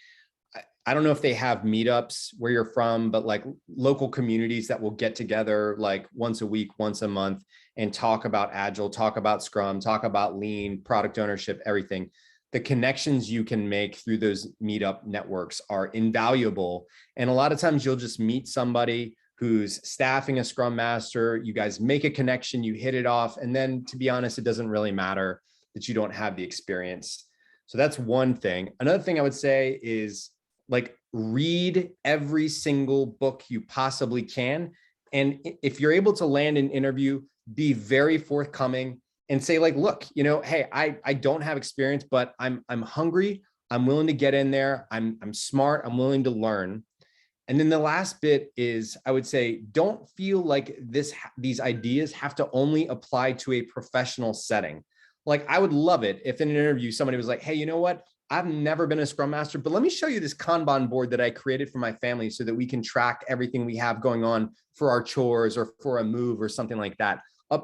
S2: I don't know if they have meetups where you're from, but like local communities that will get together like once a week, once a month and talk about Agile, talk about Scrum, talk about lean, product ownership, everything. the connections you can make through those meetup networks are invaluable. And a lot of times you'll just meet somebody who's staffing a Scrum Master, you guys make a connection, you hit it off. And then, to be honest, it doesn't really matter that you don't have the experience. So that's one thing. Another thing I would say is, like, read every single book you possibly can. And if you're able to land an interview, be very forthcoming and say, like, look, you know, hey, I don't have experience, but I'm hungry. I'm willing to get in there. I'm smart. I'm willing to learn. And then the last bit is, I would say, don't feel like these ideas have to only apply to a professional setting. Like, I would love it if in an interview, somebody was like, hey, you know what? I've never been a Scrum Master, but let me show you this Kanban board that I created for my family so that we can track everything we have going on for our chores or for a move or something like that.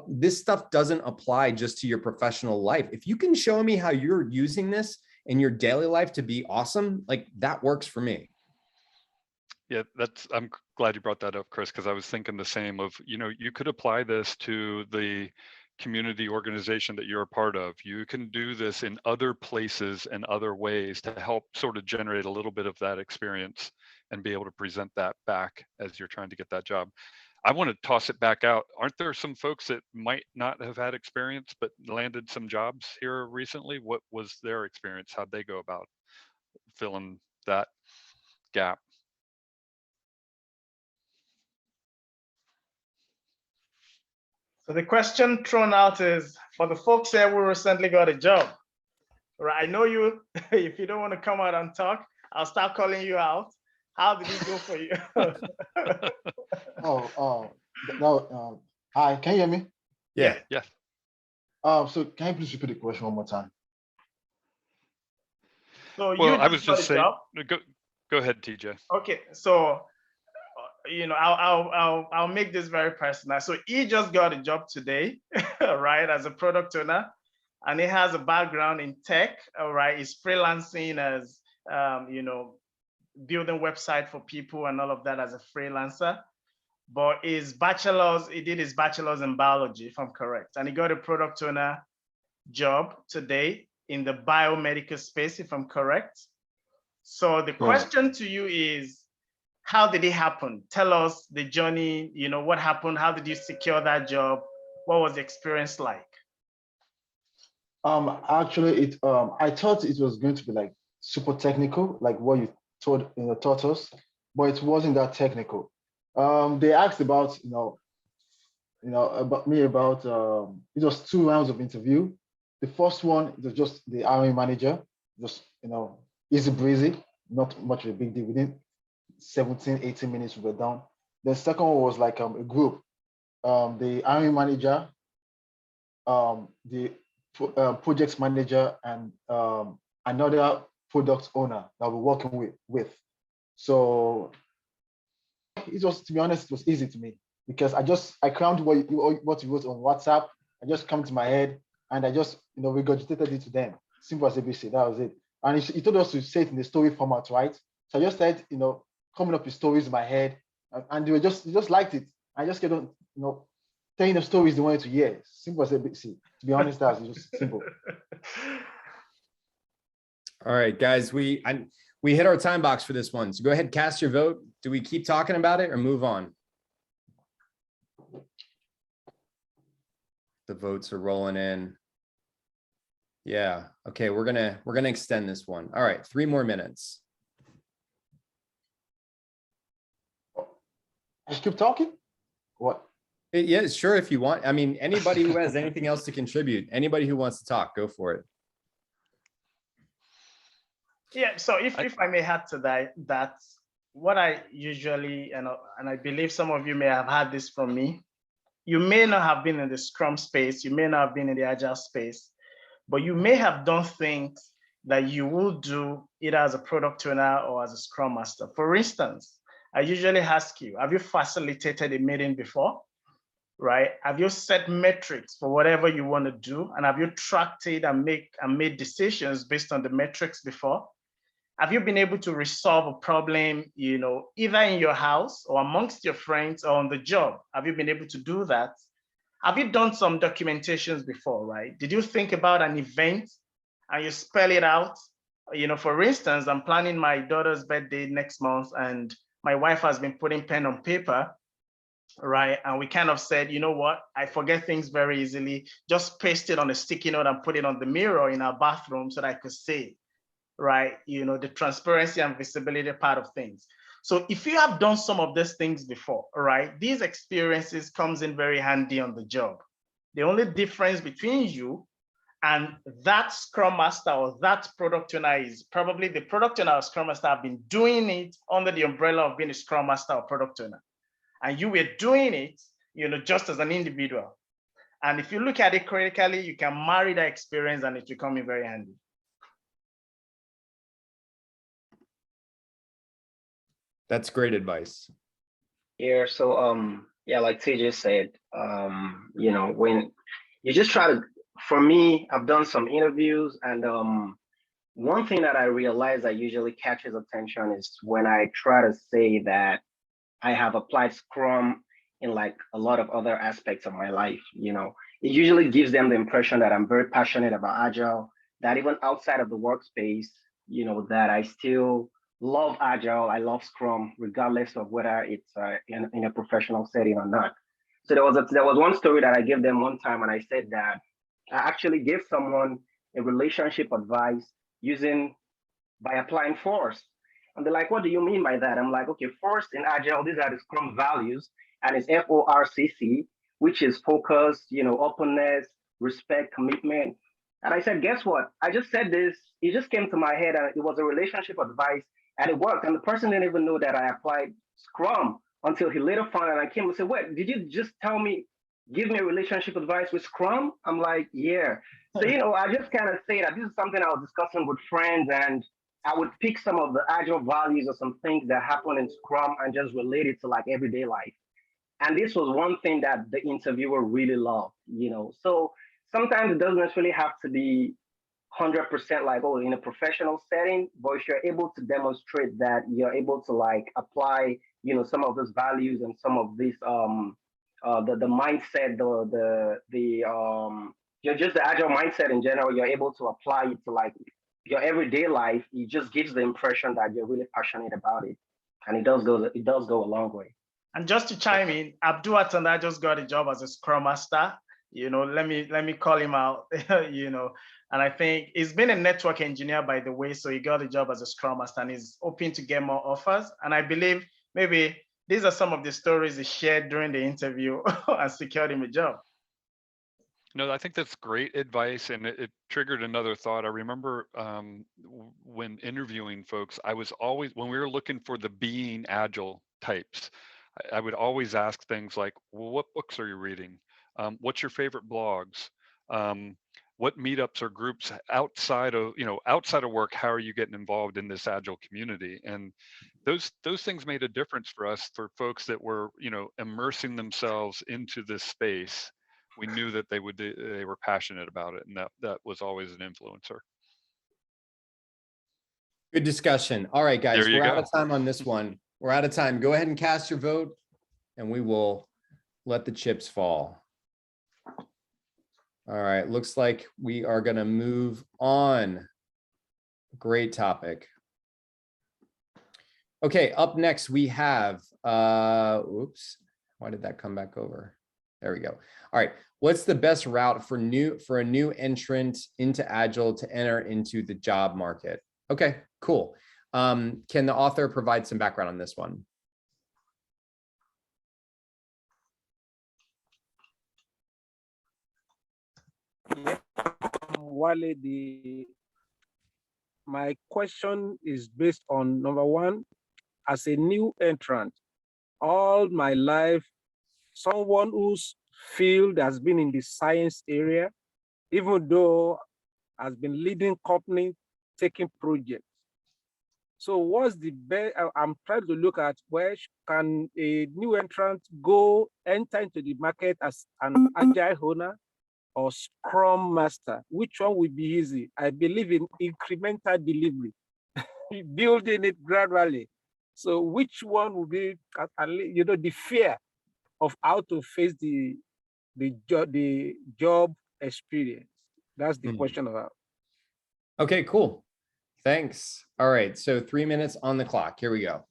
S2: This stuff doesn't apply just to your professional life. If you can show me how you're using this in your daily life to be awesome, like, that works for me.
S3: Yeah, I'm glad you brought that up, Chris, because I was thinking the same of, you know, you could apply this to the community organization that you're a part of. You can do this in other places and other ways to help sort of generate a little bit of that experience and be able to present that back as you're trying to get that job. I want to toss it back out. Aren't there some folks that might not have had experience but landed some jobs here recently? What was their experience? How'd they go about filling that gap?
S1: So the question thrown out is, for the folks here who recently got a job, right? I know you, if you don't want to come out and talk, I'll start calling you out. How did it go for you?
S11: No. Hi, can you hear me?
S2: Yeah.
S3: Yeah.
S11: So can you please repeat the question one more time?
S1: So
S3: Well,
S1: you
S3: I was just saying,
S1: job.
S3: go ahead, TJ.
S1: Okay, so you know, I'll make this very personal. So he just got a job today, right, as a product owner, and he has a background in tech. All right, he's freelancing as you know, building website for people and all of that as a freelancer. But he did his bachelor's in biology, if I'm correct, and he got a product owner job today in the biomedical space, if I'm correct. So the question to you is, how did it happen? Tell us the journey, you know, what happened? How did you secure that job? What was the experience like?
S11: Actually, I thought it was going to be like super technical, like what you taught us, but it wasn't that technical. They asked about, about me, about it was 2 rounds of interview. The first one was just the hiring manager, just, easy breezy, not much of a big deal. Within 17, 18 minutes we were done. The second one was like a group. The hiring manager, the project manager, and another product owner that we're working with. So it was, to be honest, it was easy to me because I crammed what you wrote on WhatsApp. I just come to my head and I just, regurgitated it to them. Simple as ABC, that was it. And he told us to say it in the story format, right? So I just started, coming up with stories in my head, and they just liked it. I just kept on, telling the stories they wanted to hear. Simple as ABC. To be honest, that's just simple.
S2: All right, guys, we hit our time box for this one. So go ahead, cast your vote. Do we keep talking about it or move on? The votes are rolling in. Yeah. Okay, we're gonna extend this one. All right, 3 more minutes.
S11: Just keep talking? What?
S2: Yeah, sure, if you want. I mean, anybody who has anything else to contribute, anybody who wants to talk, go for it.
S1: Yeah, so if I may add to that, that's what I usually, and I believe some of you may have had this from me. You may not have been in the Scrum space, you may not have been in the Agile space, but you may have done things that you will do either as a product owner or as a Scrum Master. For instance, I usually ask you, have you facilitated a meeting before? Right? Have you set metrics for whatever you want to do? And have you tracked it and made decisions based on the metrics before? Have you been able to resolve a problem, either in your house or amongst your friends or on the job? Have you been able to do that? Have you done some documentations before, right? Did you think about an event and you spell it out. For instance, I'm planning my daughter's birthday next month, and my wife has been putting pen on paper, right? And we kind of said, you know what? I forget things very easily. Just paste it on a sticky note and put it on the mirror in our bathroom so that I could see, right? The transparency and visibility part of things. So if you have done some of these things before, right, these experiences comes in very handy on the job. The only difference between you and that Scrum Master or that product owner is probably the product owner or Scrum Master have been doing it under the umbrella of being a Scrum Master or product owner. And you were doing it, just as an individual. And if you look at it critically, you can marry that experience and it will come in very handy.
S2: That's great advice.
S12: Yeah, so yeah, like Teejay said, when you just try to, for me, I've done some interviews, and one thing that I realize that usually catches attention is when I try to say that I have applied Scrum in like a lot of other aspects of my life. It usually gives them the impression that I'm very passionate about Agile, that even outside of the workspace, that I still love Agile, I love Scrum, regardless of whether it's in a professional setting or not. So there was one story that I gave them one time, and I said that I actually gave someone a relationship advice by applying force. And they're like, what do you mean by that? I'm like, okay, force in Agile, these are the Scrum values, and it's FORCC, which is focus, openness, respect, commitment. And I said, guess what? I just said this, it just came to my head, and it was a relationship advice, and it worked. And the person didn't even know that I applied Scrum until he later found out. And I came and said, wait, did you just give me a relationship advice with Scrum? I'm like, yeah. So, I just kind of say that this is something I was discussing with friends, and I would pick some of the Agile values or some things that happen in Scrum and just relate it to like everyday life. And this was one thing that the interviewer really loved, So sometimes it doesn't necessarily have to be 100% like, oh, in a professional setting, but if you're able to demonstrate that you're able to like apply, some of those values and some of these, the mindset, just the Agile mindset in general, you're able to apply it to like your everyday life. It just gives the impression that you're really passionate about it, and it does go a long way.
S1: And just to chime in, Abdul Atanda just got a job as a Scrum Master. Let me call him out. And I think he's been a network engineer, by the way, so he got a job as a Scrum Master, and he's hoping to get more offers. And I believe maybe these are some of the stories he shared during the interview and secured him a job.
S3: No, I think that's great advice, and it triggered another thought. I remember when interviewing folks, I was always, when we were looking for the being Agile types, I would always ask things like, well, what books are you reading? What's your favorite blogs? What meetups or groups outside of work, how are you getting involved in this Agile community? And those things made a difference for us, for folks that were, immersing themselves into this space. We knew that they were passionate about it, and that was always an influencer.
S2: Good discussion. All right, guys, we're out of time on this one. We're out of time. Go ahead and cast your vote, and we will let the chips fall. All right, looks like we are going to move on. Great topic. Okay, up next we have, oops, why did that come back over? There we go. All right, what's the best route for a new entrant into Agile to enter into the job market? Okay, cool. Can the author provide some background on this one?
S13: Yeah. Wale, my question is based on number one, as a new entrant, all my life, someone whose field has been in the science area, even though has been leading company, taking projects. So what's the best? I'm trying to look at where can a new entrant enter into the market as an Agile owner or Scrum Master? Which one would be easy? I believe in incremental delivery, building it gradually. So which one would be, the fear of how to face the job experience? That's the question about.
S2: Okay, cool. Thanks. All right, so 3 minutes on the clock. Here we go.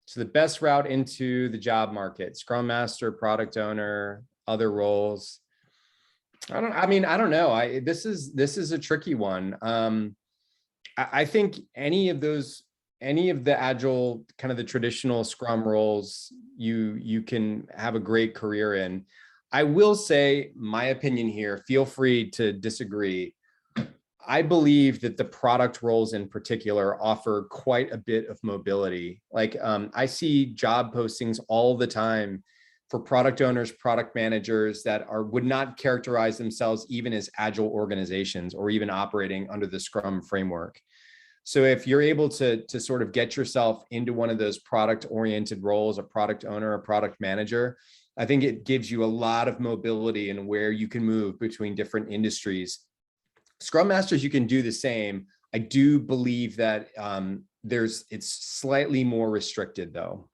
S2: So the best route into the job market, Scrum Master, product owner, other roles. I don't know. This is a tricky one. I think any of the agile, kind of the traditional Scrum roles, you can have a great career in. I will say my opinion here, feel free to disagree. I believe that the product roles in particular offer quite a bit of mobility. Like I see job postings all the time for product owners, product managers that would not characterize themselves even as agile organizations or even operating under the Scrum framework. So if you're able to sort of get yourself into one of those product oriented roles, a product owner, a product manager, I think it gives you a lot of mobility in where you can move between different industries. Scrum Masters, you can do the same. I do believe that it's slightly more restricted though.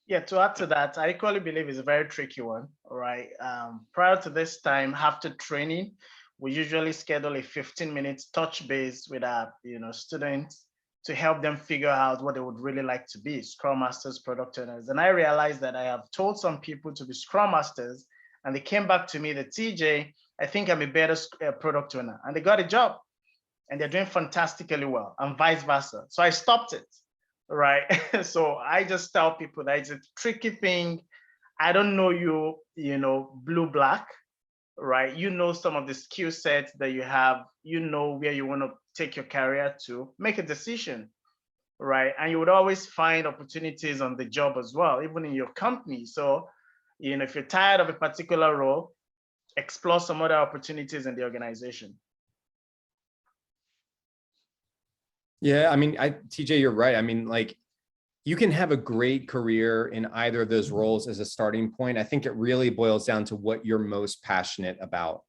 S1: Yeah, to add to that, I equally believe it's a very tricky one. All right. Prior to this time, after training, we usually schedule a 15-minute touch base with our students to help them figure out what they would really like to be, Scrum Masters, product owners. And I realized that I have told some people to be Scrum Masters, and they came back to me that, TJ, I think I'm a better product owner. And they got a job and they're doing fantastically well, and vice versa. So I stopped it, right? So I just tell people that it's a tricky thing. I don't know you, blue, black, right? You know some of the skill sets that you have, where you want to take your career to, make a decision, right? And you would always find opportunities on the job as well, even in your company. So, if you're tired of a particular role, explore some other opportunities in the organization.
S2: Yeah, TJ, you're right. Like you can have a great career in either of those roles as a starting point. I think it really boils down to what you're most passionate about.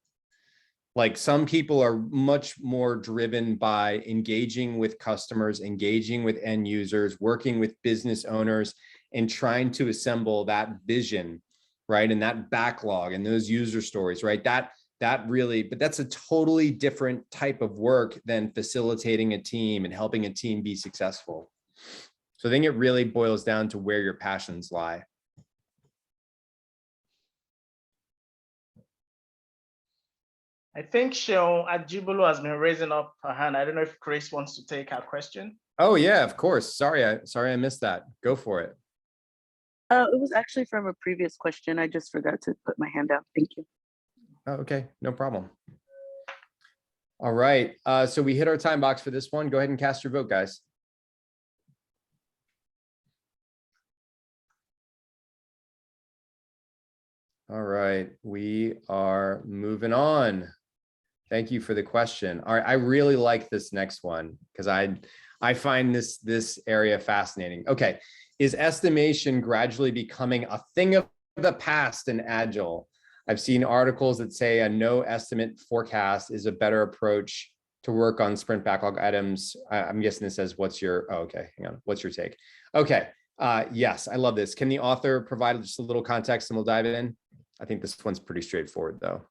S2: Like some people are much more driven by engaging with customers, engaging with end users, working with business owners, and trying to assemble that vision, right? And that backlog and those user stories, right? That really, but that's a totally different type of work than facilitating a team and helping a team be successful. So I think it really boils down to where your passions lie.
S1: I think Sheol Ajibulu has been raising up her hand. I don't know if Chris wants to take her question.
S2: Oh yeah, of course. Sorry, I missed that. Go for it.
S14: It was actually from a previous question. I just forgot to put my hand out. Thank you.
S2: Oh, okay, no problem. All right, so we hit our time box for this one. Go ahead and cast your vote, guys. All right, we are moving on. Thank you for the question. All right, I really like this next one because I find this area fascinating. Okay, is estimation gradually becoming a thing of the past in Agile? I've seen articles that say a no estimate forecast is a better approach to work on sprint backlog items. I'm guessing this says, what's your, oh, okay, hang on, what's your take? Okay, yes, I love this. Can the author provide just a little context and we'll dive in? I think this one's pretty straightforward though.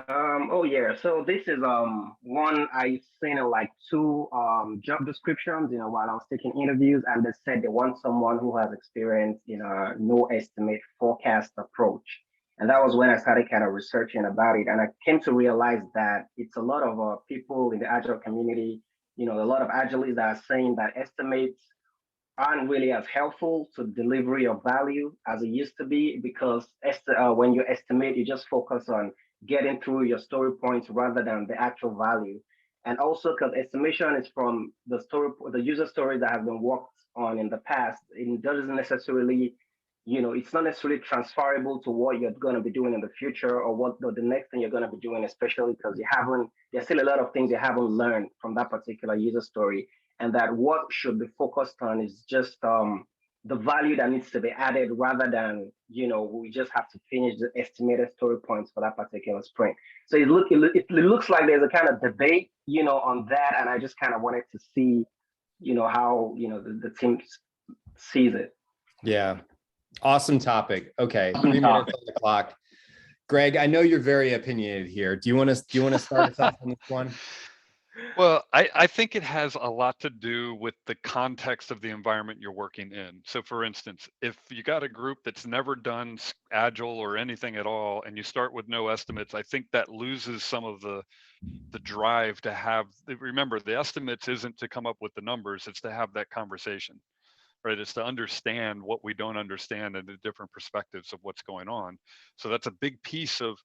S12: Oh yeah, so this is one I've seen in like two job descriptions, while I was taking interviews, and they said they want someone who has experience in a no estimate forecast approach. And that was when I started kind of researching about it, and I came to realize that it's a lot of people in the Agile community, a lot of Agilists that are saying that estimates aren't really as helpful to delivery of value as it used to be, because when you estimate, you just focus on getting through your story points rather than the actual value. And also because estimation is from the user story that have been worked on in the past, it doesn't necessarily, it's not necessarily transferable to what you're going to be doing in the future or what the next thing you're going to be doing, especially because there's still a lot of things you haven't learned from that particular user story. And that what should be focused on is just the value that needs to be added rather than, we just have to finish the estimated story points for that particular sprint. So it looks like there's a kind of debate, on that. And I just kind of wanted to see, how, the team sees it.
S2: Yeah. Awesome topic. Okay, 3 minutes on the clock. Greg, I know you're very opinionated here. Do you want to start us off on this one?
S3: Well, I think it has a lot to do with the context of the environment you're working in. So for instance, if you got a group that's never done Agile or anything at all, and you start with no estimates, I think that loses some of the drive to have, remember, the estimates isn't to come up with the numbers, it's to have that conversation, right? It's to understand what we don't understand and the different perspectives of what's going on. So that's a big piece of,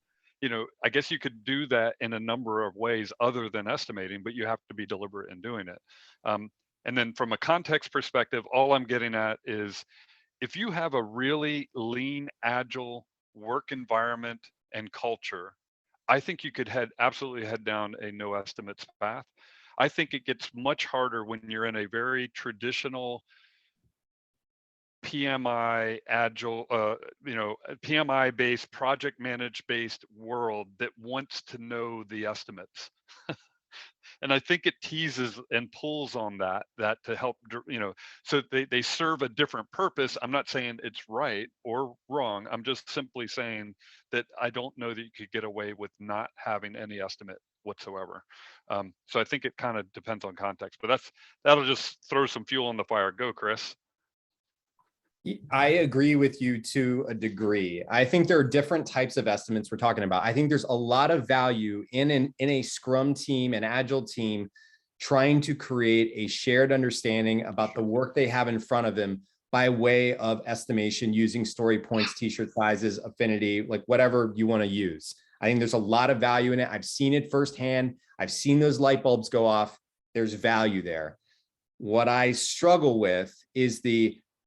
S3: I guess you could do that in a number of ways other than estimating, but you have to be deliberate in doing it. And then from a context perspective, all I'm getting at is if you have a really lean, agile work environment and culture, I think you could absolutely head down a no estimates path. I think it gets much harder when you're in a very traditional PMI agile, PMI based, project managed based world that wants to know the estimates. And I think it teases and pulls on that to help, so they serve a different purpose. I'm not saying it's right or wrong. I'm just simply saying that I don't know that you could get away with not having any estimate whatsoever. So I think it kind of depends on context, but that'll just throw some fuel on the fire. Go, Chris.
S2: I agree with you to a degree. I think there are different types of estimates we're talking about. I think there's a lot of value in a Scrum team, an Agile team, trying to create a shared understanding about the work they have in front of them by way of estimation using story points, t-shirt sizes, affinity, like whatever you want to use. I think there's a lot of value in it. I've seen it firsthand. I've seen those light bulbs go off. There's value there. What I struggle with is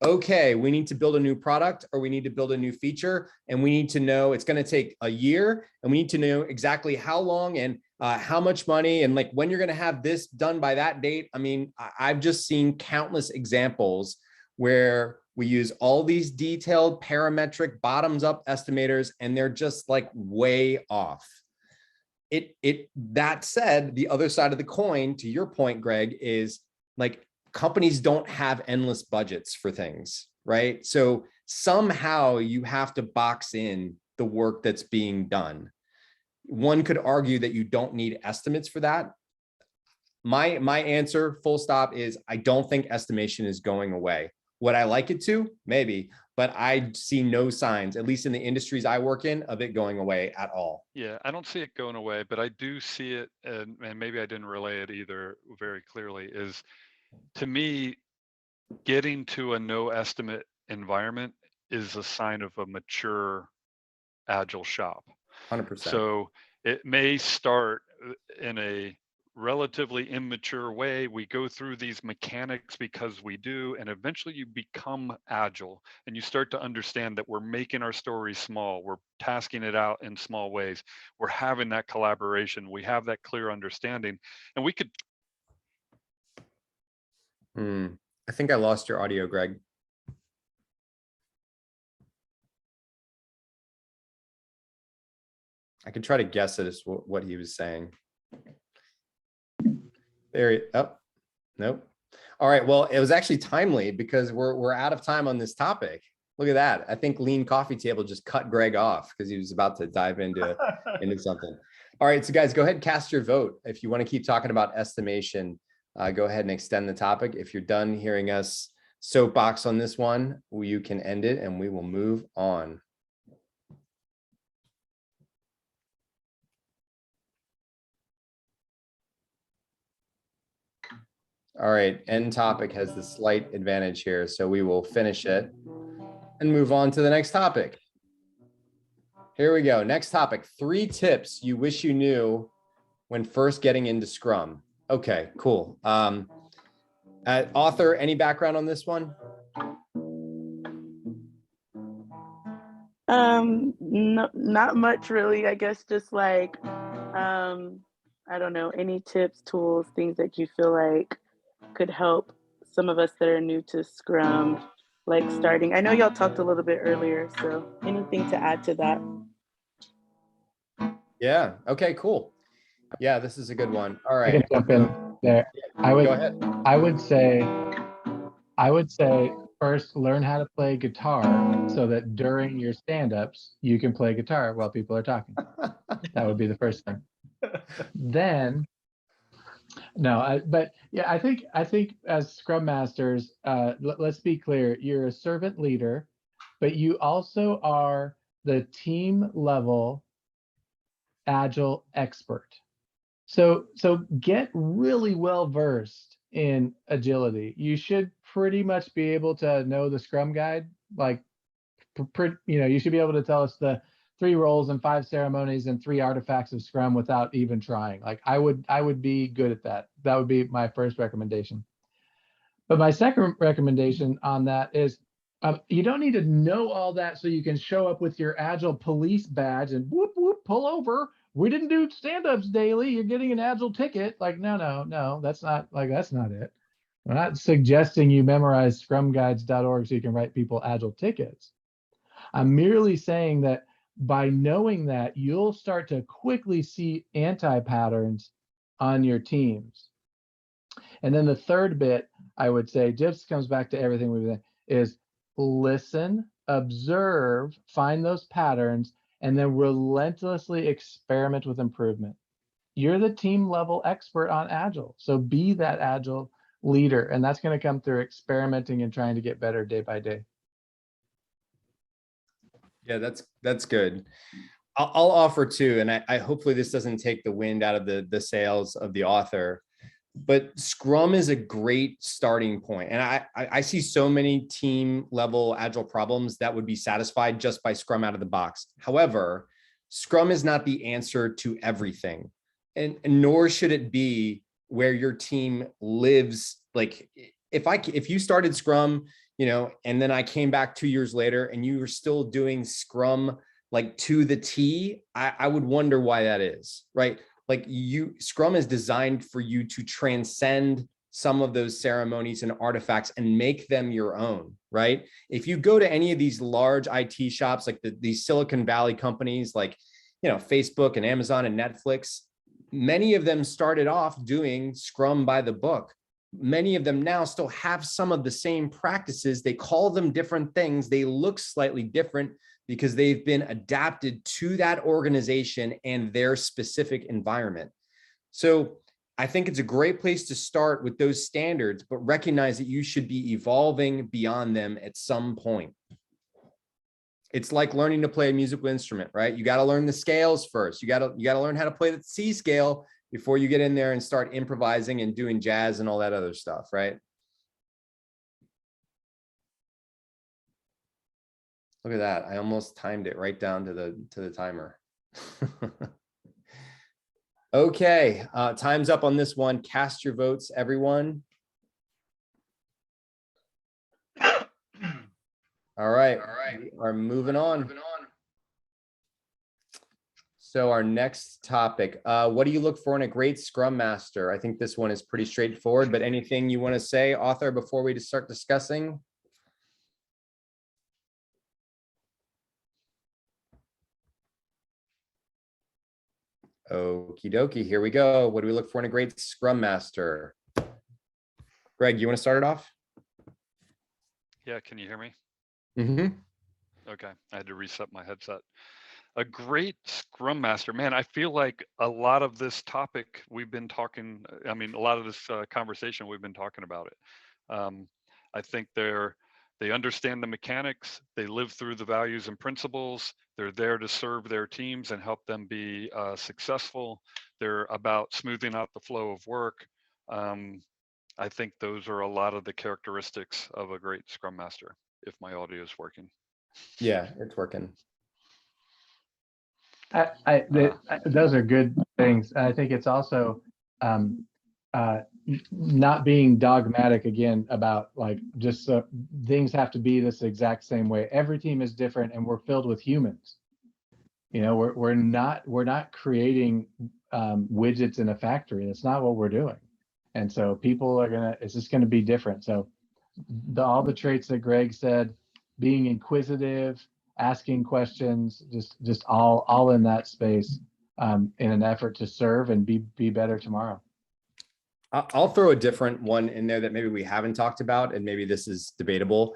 S2: okay, we need to build a new product or we need to build a new feature, and we need to know it's going to take a year, and we need to know exactly how long and how much money, and like when you're going to have this done by that date. I mean, I've just seen countless examples where we use all these detailed parametric bottoms up estimators, and they're just like way off. That said, the other side of the coin, to your point, Greg, is like, companies don't have endless budgets for things, right? So somehow you have to box in the work that's being done. One could argue that you don't need estimates for that. My answer, full stop, is I don't think estimation is going away. Would I like it to? Maybe, but I see no signs, at least in the industries I work in, of it going away at all.
S3: Yeah, I don't see it going away, but I do see it, and maybe I didn't relay it either very clearly, is to me, getting to a no estimate environment is a sign of a mature agile shop.
S2: 100%.
S3: So it may start in a relatively immature way. We go through these mechanics because we do, and eventually you become agile and you start to understand that we're making our stories small. We're tasking it out in small ways. We're having that collaboration. We have that clear understanding, and we could.
S2: I think I lost your audio, Greg. I could try to guess it as what he was saying. Nope. All right, well, it was actually timely because we're out of time on this topic. Look at that. I think Lean Coffee Table just cut Greg off because he was about to dive into something. All right, so guys, go ahead and cast your vote. If you want to keep talking about estimation, go ahead and extend the topic. If you're done hearing us soapbox on this one, you can end it and we will move on. All right, end topic has the slight advantage here, so we will finish it and move on to the next topic. Here we go. Next topic, 3 tips you wish you knew when first getting into Scrum. Okay, cool. Author, any background on this one?
S14: No, not much really. I guess just like, I don't know, any tips, tools, things that you feel like could help some of us that are new to Scrum, like starting. I know y'all talked a little bit earlier, so anything to add to that?
S2: Yeah. Okay, cool. Yeah, this is a good one. All
S5: I
S2: right.
S5: can jump in there.
S2: Go ahead.
S5: I would say First, learn how to play guitar so that during your stand-ups, you can play guitar while people are talking. That would be the first thing. Then, but yeah, I think as Scrum Masters, let's be clear, you're a servant leader, but you also are the team level Agile expert. So get really well versed in agility. You should pretty much be able to know the Scrum guide. Like, you should be able to tell us the 3 roles and 5 ceremonies and 3 artifacts of Scrum without even trying. Like, I would be good at that. That would be my first recommendation. But my second recommendation on that is you don't need to know all that so you can show up with your Agile police badge and whoop, whoop, pull over. We didn't do stand-ups daily. You're getting an Agile ticket. Like, no, that's not it. We're not suggesting you memorize scrumguides.org so you can write people Agile tickets. I'm merely saying that by knowing that, you'll start to quickly see anti-patterns on your teams. And then the third bit, I would say, just comes back to everything we've done, is listen, observe, find those patterns, and then relentlessly experiment with improvement. You're the team level expert on Agile, so be that Agile leader, and that's going to come through experimenting and trying to get better day by day.
S2: Yeah, that's good. I'll offer too, and I hopefully this doesn't take the wind out of the sails of the author, but Scrum is a great starting point. And I see so many team level Agile problems that would be satisfied just by Scrum out of the box. However, Scrum is not the answer to everything, and nor should it be where your team lives. Like, if you started Scrum, and then I came back 2 years later and you were still doing Scrum like to the T, I would wonder why that is, right? Like, Scrum is designed for you to transcend some of those ceremonies and artifacts and make them your own, right? If you go to any of these large IT shops, like these Silicon Valley companies, like, Facebook and Amazon and Netflix, many of them started off doing Scrum by the book. Many of them now still have some of the same practices. They call them different things. They look slightly different because they've been adapted to that organization and their specific environment. So I think it's a great place to start with those standards, but recognize that you should be evolving beyond them at some point. It's like learning to play a musical instrument, right? You got to learn the scales first. You got to learn how to play the C scale before you get in there and start improvising and doing jazz and all that other stuff, right? Look at that. I almost timed it right down to the timer. Okay, time's up on this one. Cast your votes, everyone. All right, we are moving on. So our next topic, what do you look for in a great Scrum Master? I think this one is pretty straightforward, but anything you want to say, author, before we start discussing? Okie dokie, here we go. What do we look for in a great Scrum Master? Greg, you want to start it off?
S3: Yeah, can you hear me?
S2: Mm-hmm.
S3: Okay, I had to reset my headset. A great Scrum Master, man, I feel like a lot of this topic we've been talking, a lot of this conversation, we've been talking about it. I think they understand the mechanics, they live through the values and principles, they're there to serve their teams and help them be successful. They're about smoothing out the flow of work. I think those are a lot of the characteristics of a great Scrum Master, if my audio is working.
S2: Yeah, it's working.
S5: Those are good things. I think it's also not being dogmatic again about like just things have to be this exact same way. Every team is different, and we're filled with humans. We're not creating widgets in a factory. That's not what we're doing. And so people it's just gonna be different. So all the traits that Greg said, being inquisitive, asking questions, just all in that space in an effort to serve and be better tomorrow.
S2: I'll throw a different one in there that maybe we haven't talked about, and maybe this is debatable.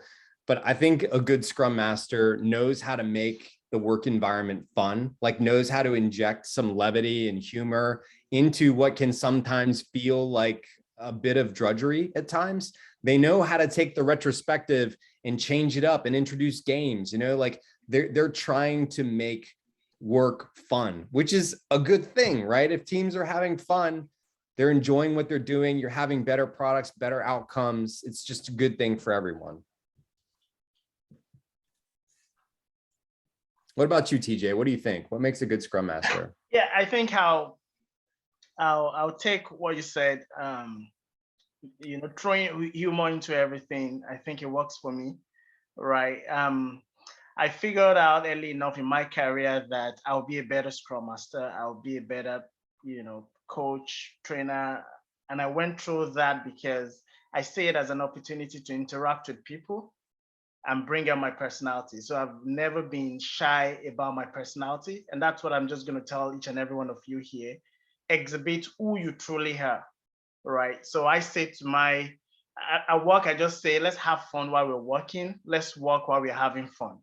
S2: but I think a good Scrum Master knows how to make the work environment fun, like knows how to inject some levity and humor into what can sometimes feel like a bit of drudgery at times. They know how to take the retrospective and change it up and introduce games, like they're trying to make work fun, which is a good thing, right? If teams are having fun, they're enjoying what they're doing, you're having better products, better outcomes. It's just a good thing for everyone. What about you, TJ? What do you think? What makes a good Scrum Master?
S1: Yeah, I think I'll take what you said. Throwing humor into everything, I think it works for me, right? I figured out early enough in my career that I'll be a better Scrum Master. I'll be a better, coach, trainer. And I went through that because I see it as an opportunity to interact with people and bring out my personality. So I've never been shy about my personality. And that's what I'm just going to tell each and every one of you here. Exhibit who you truly are, right? So I say to at work, I just say, let's have fun while we're working. Let's work while we're having fun,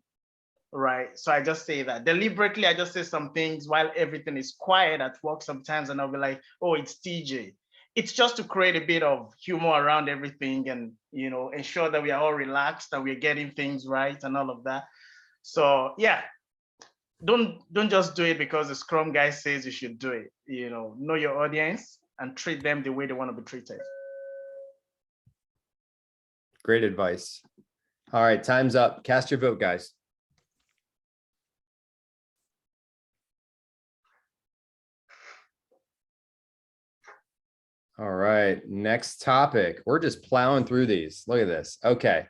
S1: right? So I just say that deliberately. I just say some things while everything is quiet at work sometimes, and I'll be like, oh, it's TJ. It's just to create a bit of humor around everything and, ensure that we are all relaxed and we're getting things right and all of that. So yeah, don't just do it because the Scrum guy says you should do it. Know your audience and treat them the way they want to be treated.
S2: Great advice. All right, time's up. Cast your vote, guys. All right, next topic. We're just plowing through these. Look at this. Okay.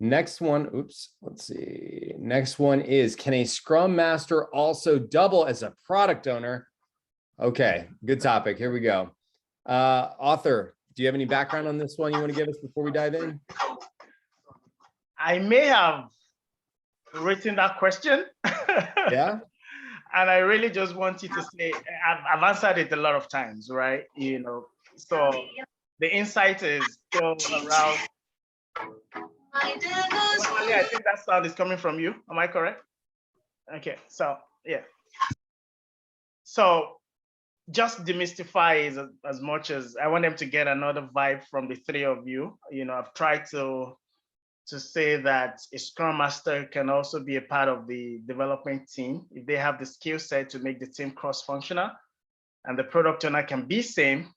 S2: Next one, oops, let's see. Next one is, can a Scrum Master also double as a product owner? Okay, good topic. Here we go. Author, do you have any background on this one you want to give us before we dive in?
S1: I may have written that question.
S2: Yeah.
S1: And I really just want you to say, I've answered it a lot of times, right? So the insight is still around. I think that sound is coming from you. Am I correct? Okay, so yeah. So just demystify as much as I want them to get another vibe from the three of you. I've tried to say that a Scrum Master can also be a part of the development team if they have the skill set to make the team cross-functional, and the product owner can be same,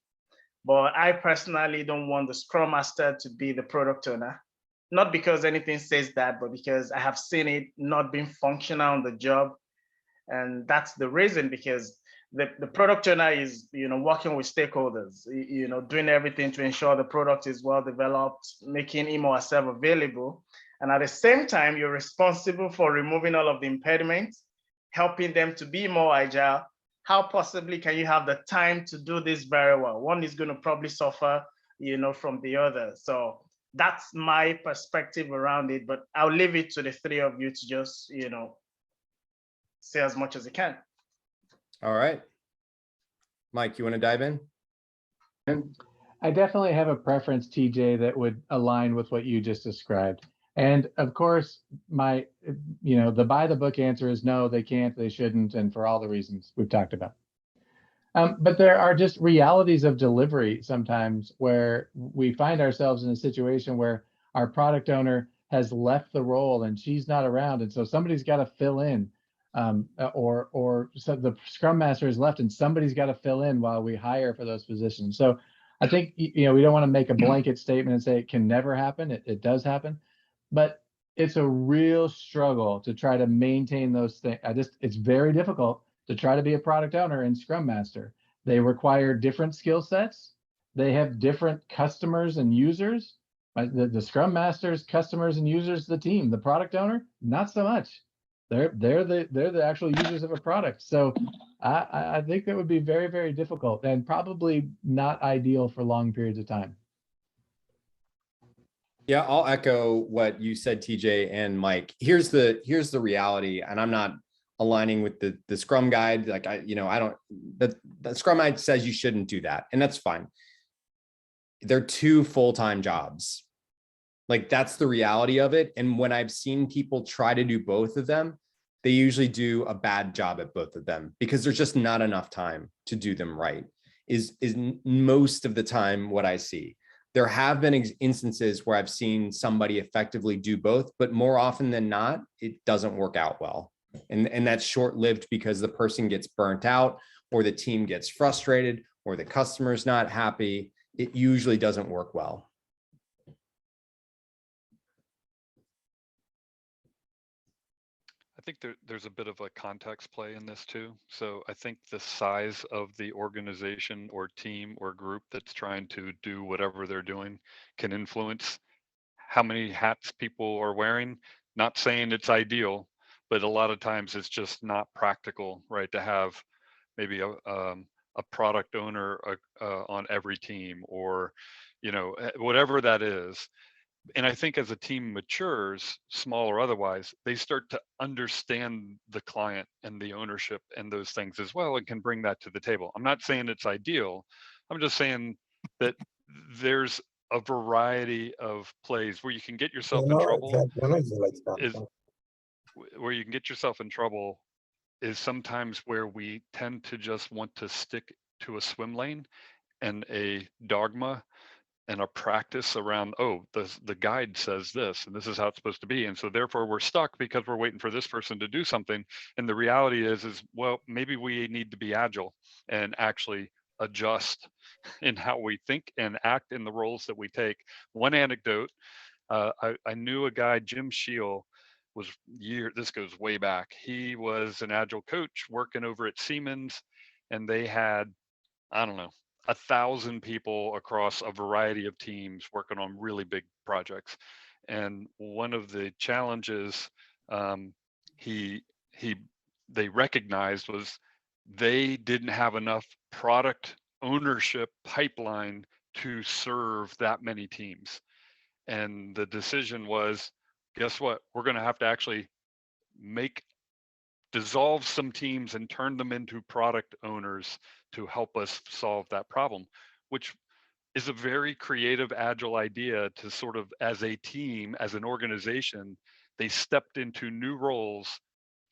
S1: but I personally don't want the Scrum Master to be the product owner, not because anything says that, but because I have seen it not being functional on the job. And that's the reason, because the product owner is, working with stakeholders, doing everything to ensure the product is well developed, making him or herself available. And at the same time, you're responsible for removing all of the impediments, helping them to be more agile. How possibly can you have the time to do this very well? One is going to probably suffer, from the other. So that's my perspective around it, but I'll leave it to the three of you to just, say as much as you can.
S2: All right. Mike, you want to dive in?
S5: I definitely have a preference, TJ, that would align with what you just described. And of course, the by the book answer is no, they can't, they shouldn't, and for all the reasons we've talked about. But there are just realities of delivery sometimes where we find ourselves in a situation where our product owner has left the role and she's not around, and so somebody's got to fill in. Or so the Scrum Master is left and somebody's got to fill in while we hire for those positions. So I think, we don't want to make a blanket statement and say it can never happen. It does happen, but it's a real struggle to try to maintain those things. It's very difficult to try to be a product owner and Scrum Master. They require different skill sets. They have different customers and users. The Scrum Master's customers and users, the team. The product owner, not so much. They're the actual users of a product. So I think that would be very, very difficult and probably not ideal for long periods of time.
S2: Yeah, I'll echo what you said, TJ and Mike. Here's the reality, and I'm not aligning with the Scrum guide. Like the Scrum guide says you shouldn't do that, and that's fine. They're two full-time jobs. Like that's the reality of it. And when I've seen people try to do both of them, they usually do a bad job at both of them because there's just not enough time to do them right, is most of the time what I see. There have been instances where I've seen somebody effectively do both, but more often than not, it doesn't work out well. And that's short-lived because the person gets burnt out or the team gets frustrated or the customer's not happy. It usually doesn't work well.
S3: I think there's a bit of a context play in this too. So I think the size of the organization or team or group that's trying to do whatever they're doing can influence how many hats people are wearing. Not saying it's ideal, but a lot of times it's just not practical, right? To have maybe a product owner on every team, or, you know, whatever that is. And I think as a team matures, small or otherwise, they start to understand the client and the ownership and those things as well, and can bring that to the table. I'm not saying it's ideal. I'm just saying that there's a variety of plays where you can get yourself in trouble. Where you can get yourself in trouble is sometimes where we tend to just want to stick to a swim lane and a dogma and a practice around, oh, the guide says this and this is how it's supposed to be, and so therefore we're stuck because we're waiting for this person to do something. And the reality is well, maybe we need to be agile and actually adjust in how we think and act in the roles that we take. One anecdote, I knew a guy, Jim Scheel, this goes way back. He was an agile coach working over at Siemens, and they had, I don't know, 1,000 people across a variety of teams working on really big projects. And one of the challenges they recognized was they didn't have enough product ownership pipeline to serve that many teams. And the decision was, guess what? We're going to have to actually dissolve some teams and turn them into product owners to help us solve that problem, which is a very creative, agile idea to sort of, as a team, as an organization, they stepped into new roles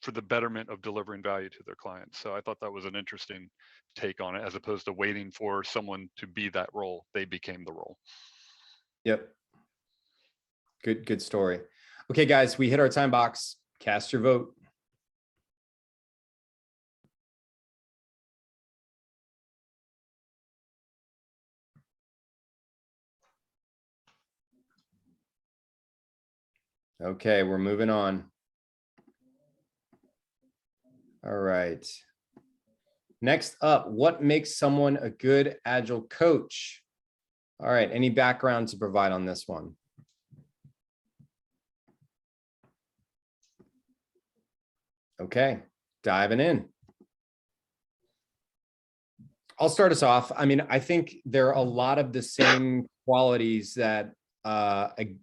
S3: for the betterment of delivering value to their clients. So I thought that was an interesting take on it, as opposed to waiting for someone to be that role. They became the role.
S2: Yep. Good story. Okay, guys, we hit our time box. Cast your vote. Okay, we're moving on. All right. Next up, what makes someone a good agile coach? All right, any background to provide on this one? Okay, diving in. I'll start us off. I mean, I think there are a lot of the same qualities that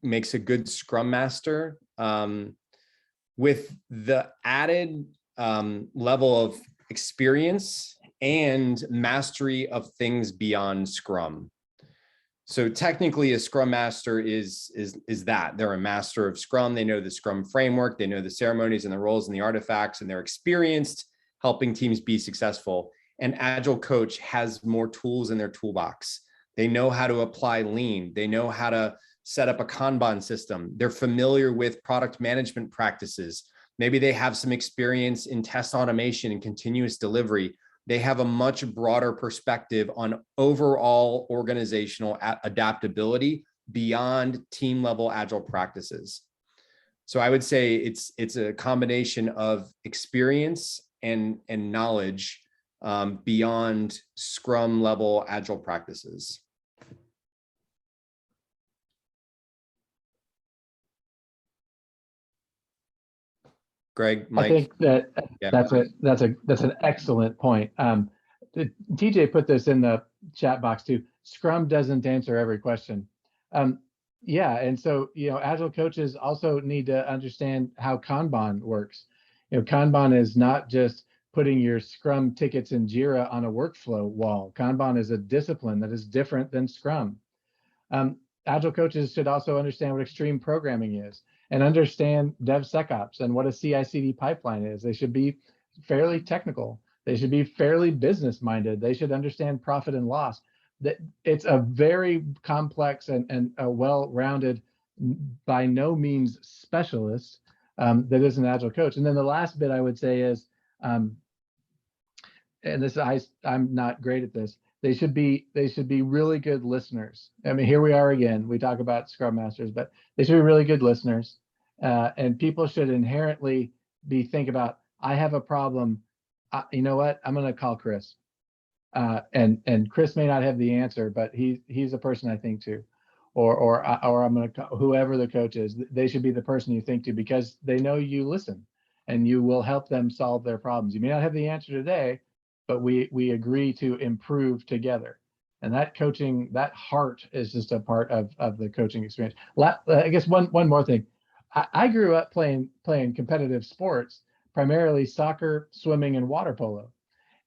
S2: makes a good Scrum Master, with the added level of experience and mastery of things beyond Scrum. So technically, a Scrum Master is that they're a master of Scrum. They know the Scrum framework, they know the ceremonies and the roles and the artifacts, and they're experienced helping teams be successful. An Agile coach has more tools in their toolbox. They know how to apply lean. They know how to set up a Kanban system. They're familiar with product management practices. Maybe they have some experience in test automation and continuous delivery. They have a much broader perspective on overall organizational adaptability beyond team level Agile practices. So I would say it's a combination of experience and knowledge beyond Scrum level Agile practices. Greg, Mike.
S5: I think that that's an excellent point. TJ put this in the chat box too. Scrum doesn't answer every question. Yeah, and so Agile coaches also need to understand how Kanban works. Kanban is not just putting your Scrum tickets in Jira on a workflow wall. Kanban is a discipline that is different than Scrum. Agile coaches should also understand what extreme programming is and understand DevSecOps and what a CI/CD pipeline is. They should be fairly technical. They should be fairly business minded. They should understand profit and loss. That it's a very complex and a well-rounded, by no means specialist that is an Agile coach. And then the last bit I would say is, and this I'm not great at this. They should be really good listeners. I mean, here we are again. We talk about Scrum Masters, but they should be really good listeners. And people should inherently think about, I have a problem. You know what? I'm going to call Chris. And Chris may not have the answer, but he's a person I think to, or I'm going to call whoever the coach is. They should be the person you think to, because they know you listen and you will help them solve their problems. You may not have the answer today, but we agree to improve together. And that coaching, that heart is just a part of the coaching experience. I guess one more thing. I grew up playing competitive sports, primarily soccer, swimming, and water polo.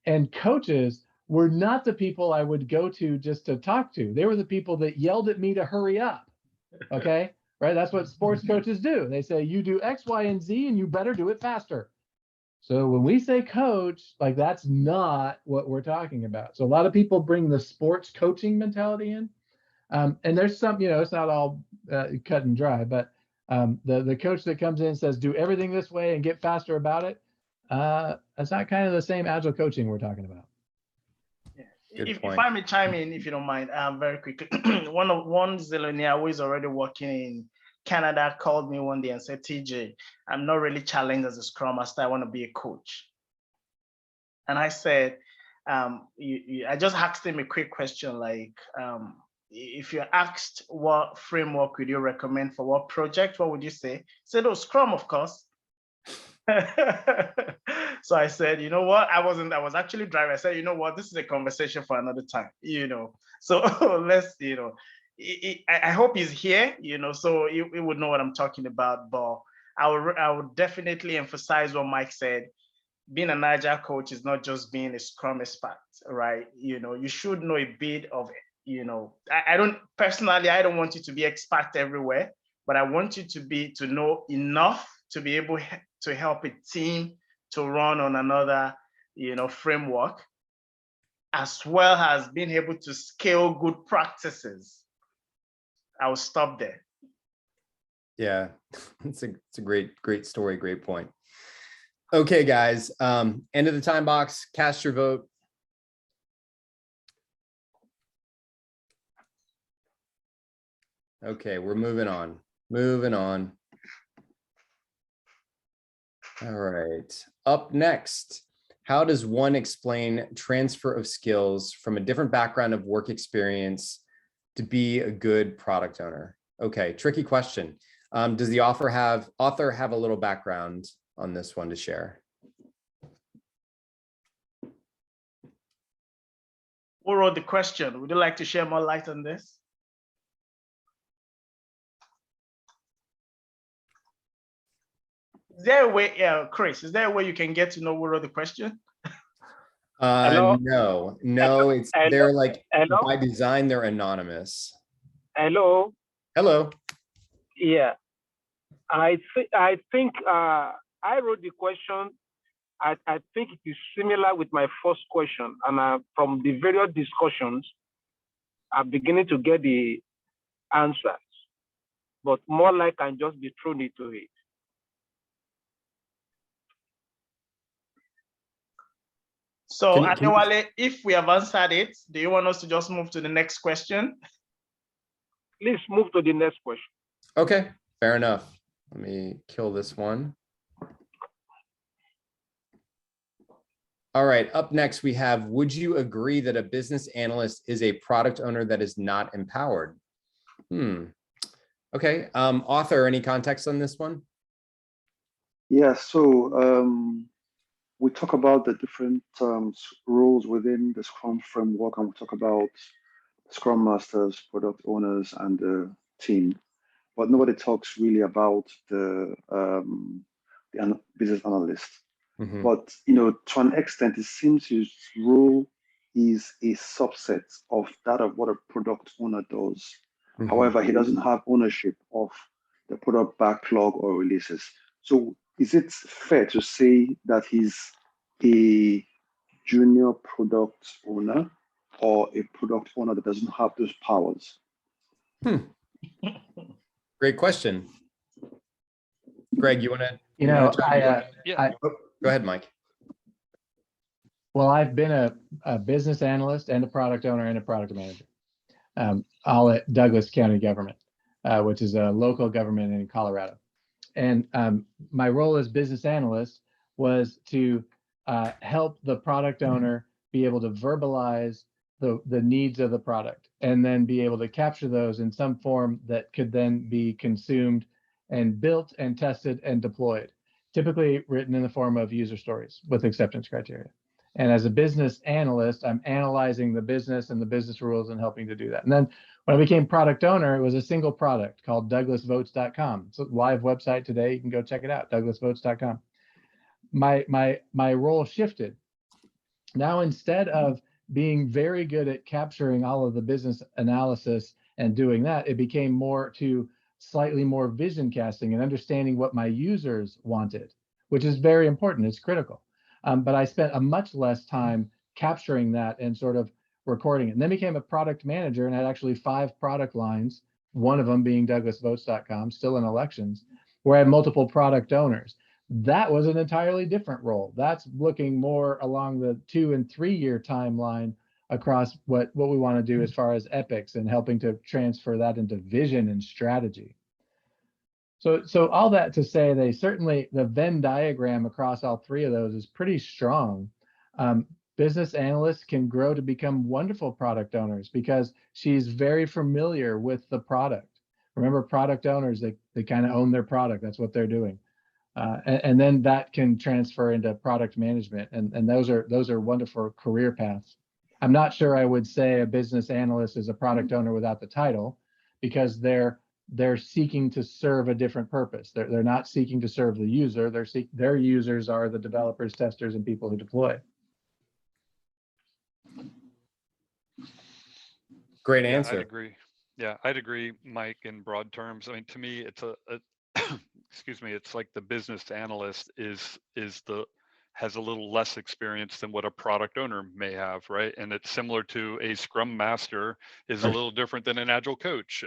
S5: And coaches were not the people I would go to just to talk to. They were the people that yelled at me to hurry up. Okay, right? That's what sports coaches do. They say, you do X, Y, and Z, and you better do it faster. So when we say coach, like, that's not what we're talking about. So a lot of people bring the sports coaching mentality in. And there's some, it's not all cut and dry, but the coach that comes in and says, do everything this way and get faster about it, that's not kind of the same Agile coaching we're talking about.
S1: If I may chime in, if you don't mind, very quickly. one Zillionaire who is already working in Canada called me one day and said, TJ, I'm not really challenged as a Scrum Master. I want to be a coach. And I said, I just asked him a quick question, like, if you're asked what framework would you recommend for what project, what would you say? He said, oh, Scrum, of course. So I said, you know what? I was actually driving. I said, you know what? This is a conversation for another time, So let's, I hope he's here, so he would know what I'm talking about. But I would definitely emphasize what Mike said. Being an Agile coach is not just being a Scrum expert, right? You should know a bit of, I don't want you to be expert everywhere, but I want you to know enough to be able to help a team to run on another, framework, as well as being able to scale good practices. I'll stop there.
S2: Yeah, it's a great story, great point. Okay, guys, end of the time box, cast your vote. Okay, we're moving on. All right, up next, how does one explain transfer of skills from a different background of work experience to be a good product owner? Okay, tricky question. Does the author have a little background on this one to share?
S1: Who wrote the question? Would you like to share more light on this? Is there a way, Chris, is there a way you can get to know who wrote the question?
S2: No, it's they're like,
S13: hello?
S2: by design, they're anonymous.
S13: Hello. Yeah, I think I wrote the question. I think it is similar with my first question, and from the various discussions, I'm beginning to get the answers, but more like I just be thrown into it.
S1: So, Adewale, if we have answered it, do you want us to just move to the next question?
S13: Please move to the next question.
S2: Okay, fair enough. Let me kill this one. All right, up next we have, would you agree that a business analyst is a product owner that is not empowered? Okay, author, any context on this one?
S10: Yeah, so we talk about the different roles within the Scrum framework, and we talk about Scrum Masters, product owners, and the team. But nobody talks really about the business analyst.
S2: Mm-hmm.
S10: But to an extent, it seems his role is a subset of that of what a product owner does. However, he doesn't have ownership of the product backlog or releases. So is it fair to say that he's a junior product owner or a product owner that doesn't have those powers?
S2: Great question. Greg, you want to?
S5: Yeah.
S2: Go ahead, Mike.
S5: Well, I've been a business analyst and a product owner and a product manager, all at Douglas County Government, which is a local government in Colorado. And my role as business analyst was to help the product owner be able to verbalize the needs of the product and then be able to capture those in some form that could then be consumed and built and tested and deployed, typically written in the form of user stories with acceptance criteria. And as a business analyst, I'm analyzing the business and the business rules and helping to do that. And then when I became product owner, it was a single product called douglasvotes.com. It's a live website today. You can go check it out, douglasvotes.com. My role shifted. Now, instead of being very good at capturing all of the business analysis and doing that, it became more to slightly more vision casting and understanding what my users wanted, which is very important. It's critical. But I spent a much less time capturing that and sort of recording it. And then became a product manager and had actually 5 product lines, one of them being douglasvotes.com, still in elections, where I had multiple product owners. That was an entirely different role. That's looking more along the 2 and 3 year timeline across what we want to do as far as epics and helping to transfer that into vision and strategy. So all that to say, the Venn diagram across all 3 of those is pretty strong. Business analysts can grow to become wonderful product owners because she's very familiar with the product. Remember, product owners, they kind of own their product. That's what they're doing. And then that can transfer into product management. And those are wonderful career paths. I'm not sure I would say a business analyst is a product owner without the title, because they're seeking to serve a different purpose. They're not seeking to serve the user. Their users are the developers, testers, and people who deploy.
S2: Great answer.
S3: I'd agree. Yeah, I'd agree, Mike, in broad terms. I mean, to me, it's excuse me, it's like the business analyst has a little less experience than what a product owner may have, right? And it's similar to a Scrum Master is a little different than an Agile coach.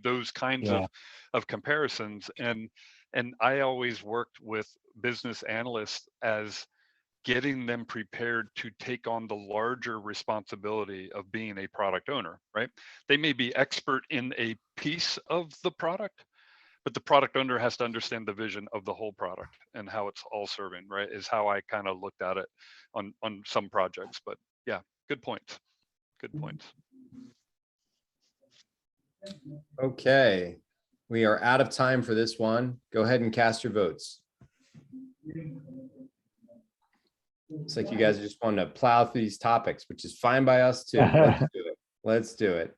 S3: Those kinds of comparisons. And I always worked with business analysts as getting them prepared to take on the larger responsibility of being a product owner, right? They may be expert in a piece of the product, but the product owner has to understand the vision of the whole product and how it's all serving, right? Is how I kind of looked at it on some projects. But yeah, good points. Good points.
S2: Okay, we are out of time for this one. Go ahead and cast your votes. It's like you guys just want to plow through these topics, which is fine by us too. Let's do it. Let's do it.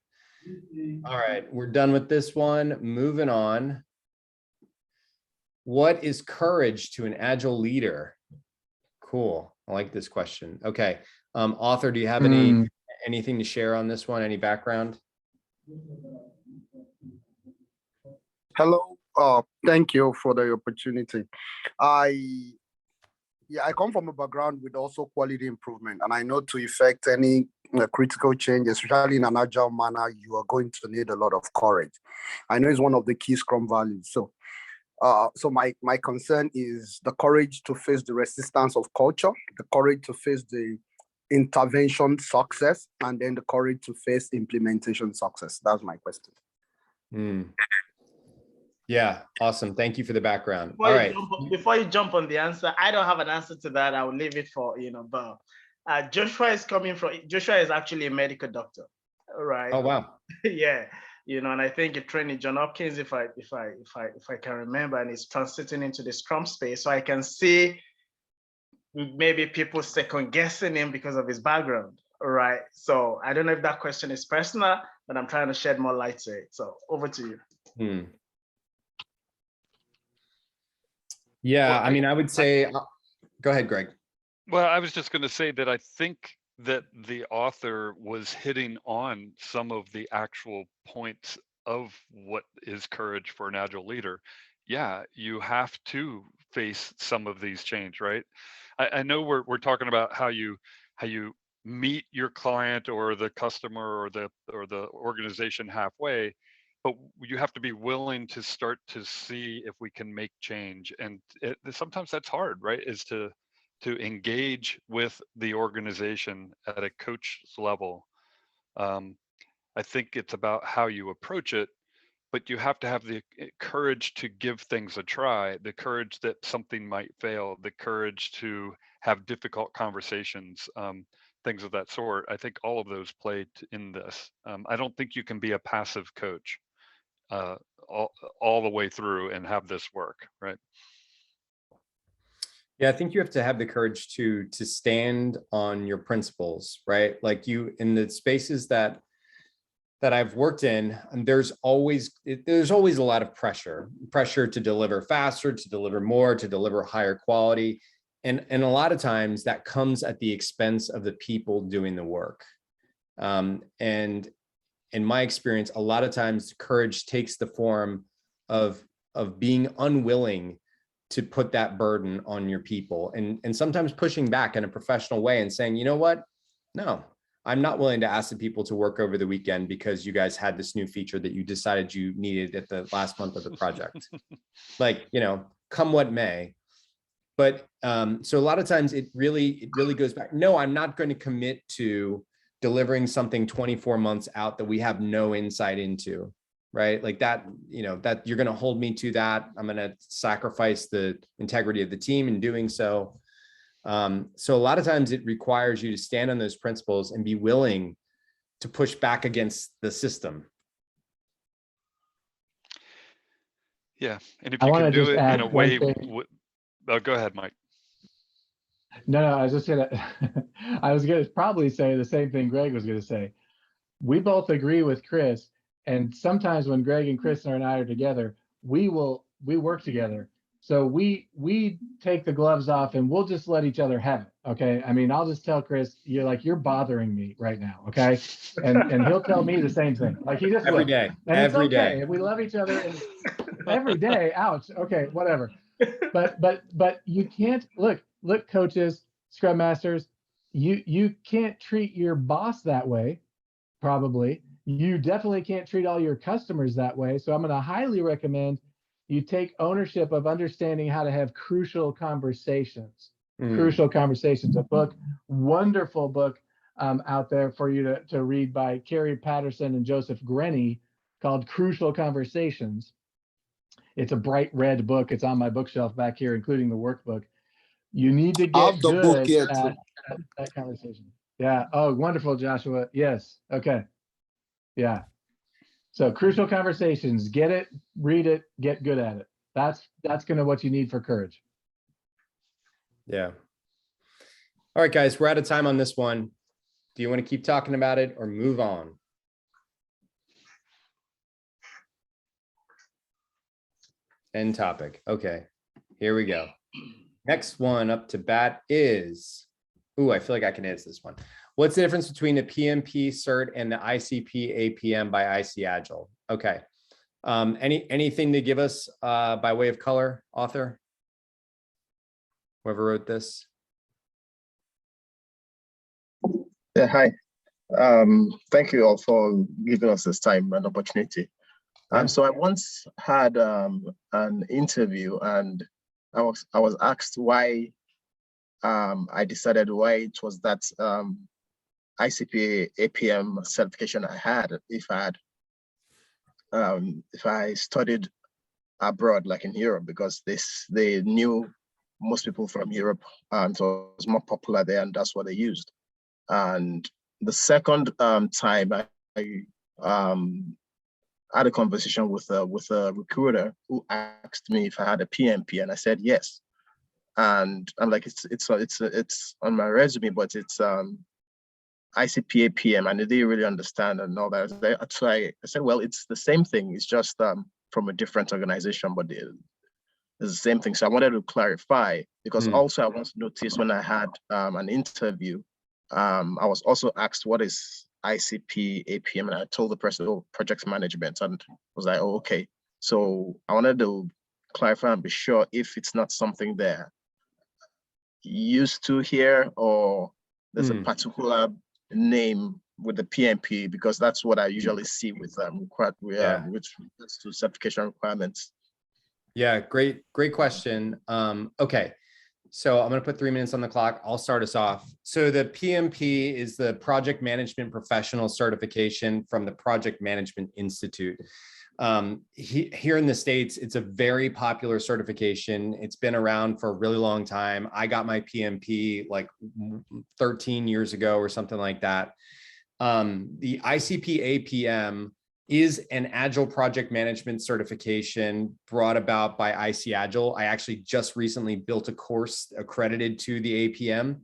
S2: All right, we're done with this one. Moving on. What is courage to an Agile leader? Cool. I like this question. Okay. Author, do you have anything to share on this one? Any background?
S15: Hello. Thank you for the opportunity. I come from a background with also quality improvement, and I know to effect any critical change, especially in an agile manner, you are going to need a lot of courage. I know it's one of the key Scrum values. So my concern is the courage to face the resistance of culture, the courage to face the intervention success, and then the courage to face implementation success. That's my question.
S2: Yeah, awesome. Thank you for the background. All right.
S1: Before you jump on the answer, I don't have an answer to that. I will leave it for but Joshua is actually a medical doctor, right?
S2: Oh wow.
S1: Yeah, and I think he trained in Johns Hopkins, if I can remember, and he's transiting into the Scrum space. So I can see maybe people second guessing him because of his background, right? So I don't know if that question is personal, but I'm trying to shed more light to it. So over to you.
S2: Yeah, I mean, I would say, go ahead, Greg.
S3: Well, I was just going to say that I think that the author was hitting on some of the actual points of what is courage for an agile leader, yeah, you have to face some of these change, right? I know we're talking about how you meet your client or the customer or the organization halfway, but you have to be willing to start to see if we can make change. And sometimes that's hard, right? Is to engage with the organization at a coach's level. I think it's about how you approach it, but you have to have the courage to give things a try, the courage that something might fail, the courage to have difficult conversations, things of that sort. I think all of those play in this. I don't think you can be a passive coach all the way through and have this work, right?
S2: Yeah, I think you have to have the courage to stand on your principles, right? Like you, in the spaces that I've worked in, and there's always a lot of pressure to deliver faster, to deliver more, to deliver higher quality. And a lot of times that comes at the expense of the people doing the work. And in my experience, a lot of times courage takes the form of being unwilling to put that burden on your people, and sometimes pushing back in a professional way and saying, you know what, no, I'm not willing to ask the people to work over the weekend because you guys had this new feature that you decided you needed at the last month of the project. Like, you know, come what may. But so a lot of times it really goes back. No, I'm not going to commit to delivering something 24 months out that we have no insight into, right? Like that, you know, that you're going to hold me to that. I'm going to sacrifice the integrity of the team in doing so. So a lot of times it requires you to stand on those principles and be willing to push back against the system.
S3: Yeah, and if you can do it in a way, go ahead, Mike.
S5: No, I was just gonna probably say the same thing Greg was gonna say. We both agree with Chris, and sometimes when Greg and Chris and I are together, we work together. So we take the gloves off and we'll just let each other have it. Okay. I mean, I'll just tell Chris, you're bothering me right now. Okay. And he'll tell me the same thing. Like he just
S2: every
S5: will.
S2: day.
S5: And
S2: every
S5: it's okay.
S2: day.
S5: If we love each other and every day. Ouch. Okay, whatever. But you can't look, coaches, scrum masters, you can't treat your boss that way. Probably. You definitely can't treat all your customers that way. So I'm going to highly recommend you take ownership of understanding how to have crucial conversations. Crucial Conversations, a book, wonderful book out there for you to read by Carrie Patterson and Joseph Grenny called Crucial Conversations. It's a bright red book. It's on my bookshelf back here, including the workbook. You need to get good at that conversation. Yeah. Oh, wonderful, Joshua. Yes. Okay. Yeah. So Crucial Conversations, get it, read it, get good at it. That's kind of what you need for courage.
S2: Yeah. All right, guys, we're out of time on this one. Do you want to keep talking about it or move on? End topic. Okay, here we go. Next one up to bat is, I feel like I can answer this one. What's the difference between the PMP cert and the ICP APM by IC Agile? Okay. Anything to give us by way of color, author? Whoever wrote this.
S16: Yeah, hi. Thank you all for giving us this time and opportunity. So I once had an interview, and I was asked why I decided why it was that ICP APM certification I had if I studied abroad, like in Europe, because they knew most people from Europe, so it was more popular there, and that's what they used. And the second time I had a conversation with a recruiter who asked me if I had a PMP, and I said yes. And I'm like, it's on my resume, but it's ICP APM, and they didn't really understand and all that. So I said, well, it's the same thing. It's just from a different organization, but it's the same thing. So I wanted to clarify, because also I once noticed when I had an interview, I was also asked what is ICP, APM, and I told the person, oh, project management, and was like, oh, okay. So I wanted to clarify and be sure if it's not something they're used to here, or there's a particular name with the PMP, because that's what I usually see with with regards to certification requirements.
S2: Yeah, great question. Okay, so I'm going to put 3 minutes on the clock. I'll start us off. So the PMP is the Project Management Professional Certification from the Project Management Institute. Here in the States, it's a very popular certification. It's been around for a really long time. I got my PMP like 13 years ago or something like that. The ICP APM is an Agile project management certification brought about by IC Agile. I actually just recently built a course accredited to the APM.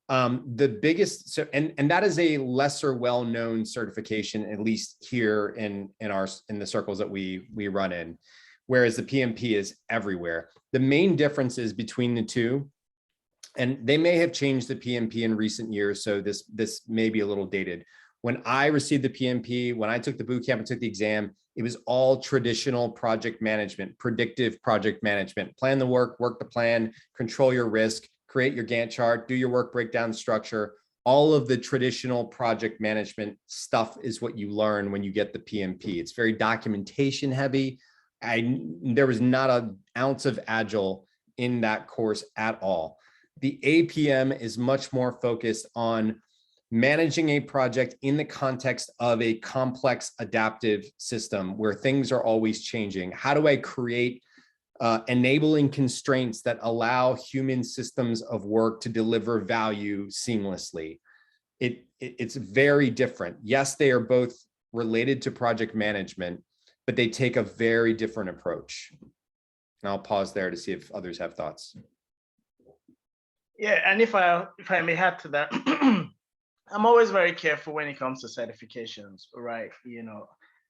S2: The biggest, and that is a lesser well-known certification, at least here in the circles that we run in, whereas the PMP is everywhere. The main differences between the two, and they may have changed the PMP in recent years, so this may be a little dated. When I received the PMP, when I took the boot camp and took the exam, it was all traditional project management, predictive project management. Plan the work the plan, control your risk, create your Gantt chart, do your work breakdown structure. All of the traditional project management stuff is what you learn when you get the PMP. It's very documentation heavy. There was not an ounce of Agile in that course at all. The APM is much more focused on managing a project in the context of a complex adaptive system where things are always changing. How do I create enabling constraints that allow human systems of work to deliver value seamlessly? It's very different. Yes, they are both related to project management, but they take a very different approach. And I'll pause there to see if others have thoughts.
S1: Yeah, and if I may add to that, I'm always very careful when it comes to certifications, right?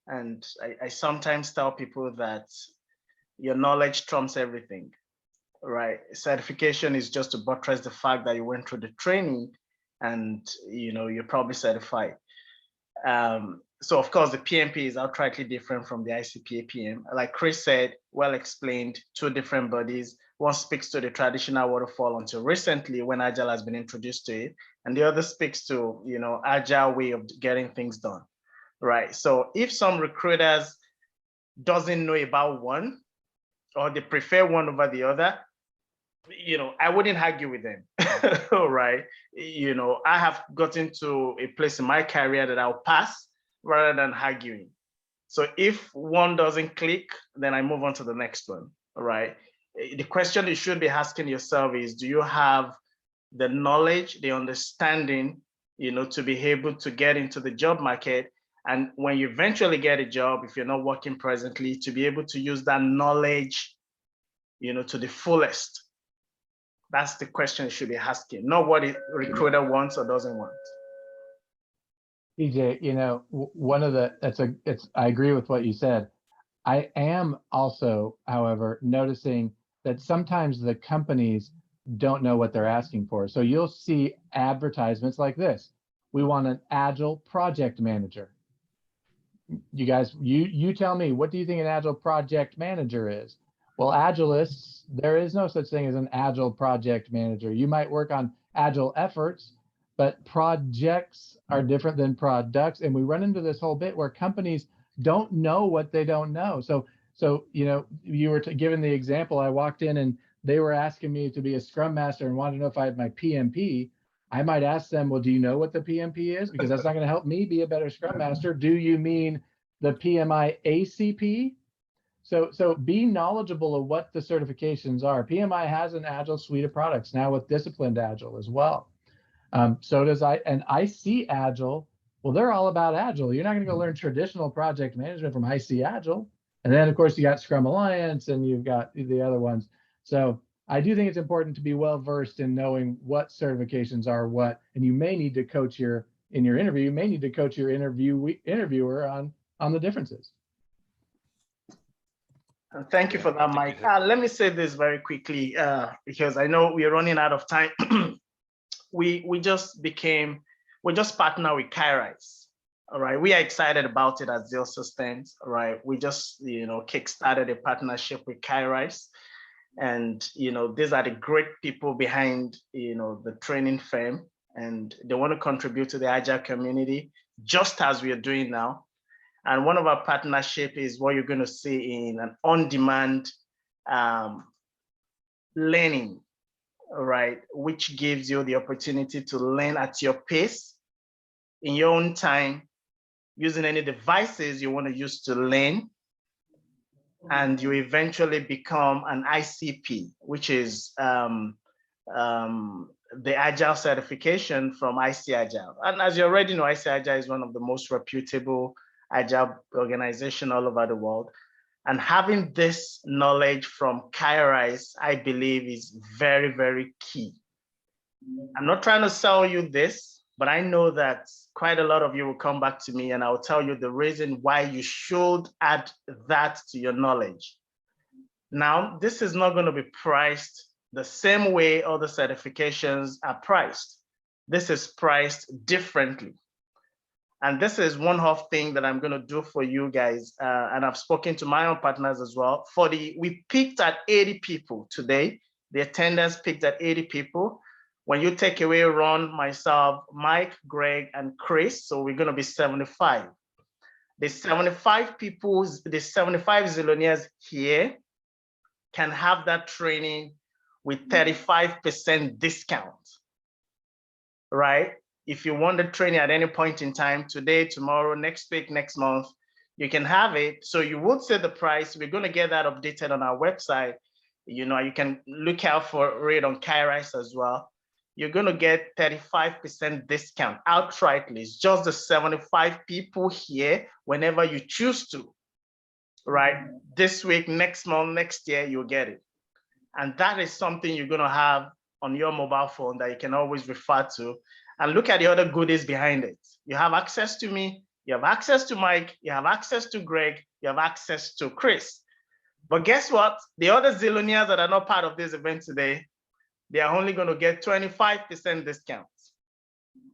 S1: And I sometimes tell people that your knowledge trumps everything, right? Certification is just to buttress the fact that you went through the training and you're probably certified. So of course the PMP is outrightly different from the ICP APM. Like Chris said, well explained, two different bodies. One speaks to the traditional waterfall until recently when Agile has been introduced to it, and the other speaks to Agile way of getting things done, right? So if some recruiters doesn't know about one, or they prefer one over the other, I wouldn't argue with them, right? I have gotten to a place in my career that I'll pass rather than arguing. So if one doesn't click, then I move on to the next one, right? The question you should be asking yourself is, do you have the knowledge, the understanding, to be able to get into the job market? And when you eventually get a job, if you're not working presently, to be able to use that knowledge, to the fullest. That's the question you should be asking, not what a recruiter wants or doesn't want.
S5: Teejay, one of I agree with what you said. I am also, however, noticing that sometimes the companies don't know what they're asking for. So you'll see advertisements like this. We want an Agile project manager. You guys, you tell me, what do you think an Agile project manager is? Well, Agilists, there is no such thing as an Agile project manager. You might work on Agile efforts, but projects are different than products. And we run into this whole bit where companies don't know what they don't know. So you were given the example, I walked in and they were asking me to be a Scrum Master and wanted to know if I had my PMP. I might ask them, well, do you know what the PMP is? Because that's not going to help me be a better Scrum Master. Do you mean the PMI ACP? So be knowledgeable of what the certifications are. PMI has an Agile suite of products now with Disciplined Agile as well. So does IC Agile. Well, they're all about Agile. You're not going to go learn traditional project management from IC Agile. And then, of course, you got Scrum Alliance and you've got the other ones. So I do think it's important to be well-versed in knowing what certifications are what, and you may need to coach in your interview, you may need to coach your interviewer on the differences.
S1: Thank you for that, Mike. Let me say this very quickly because I know we are running out of time. We just partner with Kairos, All right, we are excited about it at Zeal Systems. All right, we just kickstarted a partnership with Kairos, and these are the great people behind the training firm, and they want to contribute to the Agile community just as we are doing now. And one of our partnership is what you're going to see in an on-demand learning, right, which gives you the opportunity to learn at your pace, in your own time, using any devices you want to use to learn, and you eventually become an ICP, which is the Agile certification from IC Agile. And as you already know, IC Agile is one of the most reputable Agile organization all over the world. And having this knowledge from Kairos, I believe, is very, very key. I'm not trying to sell you this, but I know that quite a lot of you will come back to me and I'll tell you the reason why you should add that to your knowledge. Now, this is not going to be priced the same way other certifications are priced. This is priced differently. And this is one-off thing that I'm going to do for you guys. And I've spoken to my own partners as well. We peaked at 80 people today. The attendance peaked at 80 people. When you take away Ron, myself, Mike, Greg, and Chris, so we're going to be 75. The 75 people, the 75 Zillionaires here can have that training with 35% discount, right? If you want the training at any point in time, today, tomorrow, next week, next month, you can have it. So you would say the price. We're going to get that updated on our website. You can look out for it on Kairos as well. You're going to get 35% discount outrightly. It's just the 75 people here whenever you choose to, right? This week, next month, next year, you'll get it. And that is something you're going to have on your mobile phone that you can always refer to. And look at the other goodies behind it. You have access to me, you have access to Mike, you have access to Greg, you have access to Chris. But guess what? The other Zillionaires that are not part of this event today, they are only going to get 25% discount.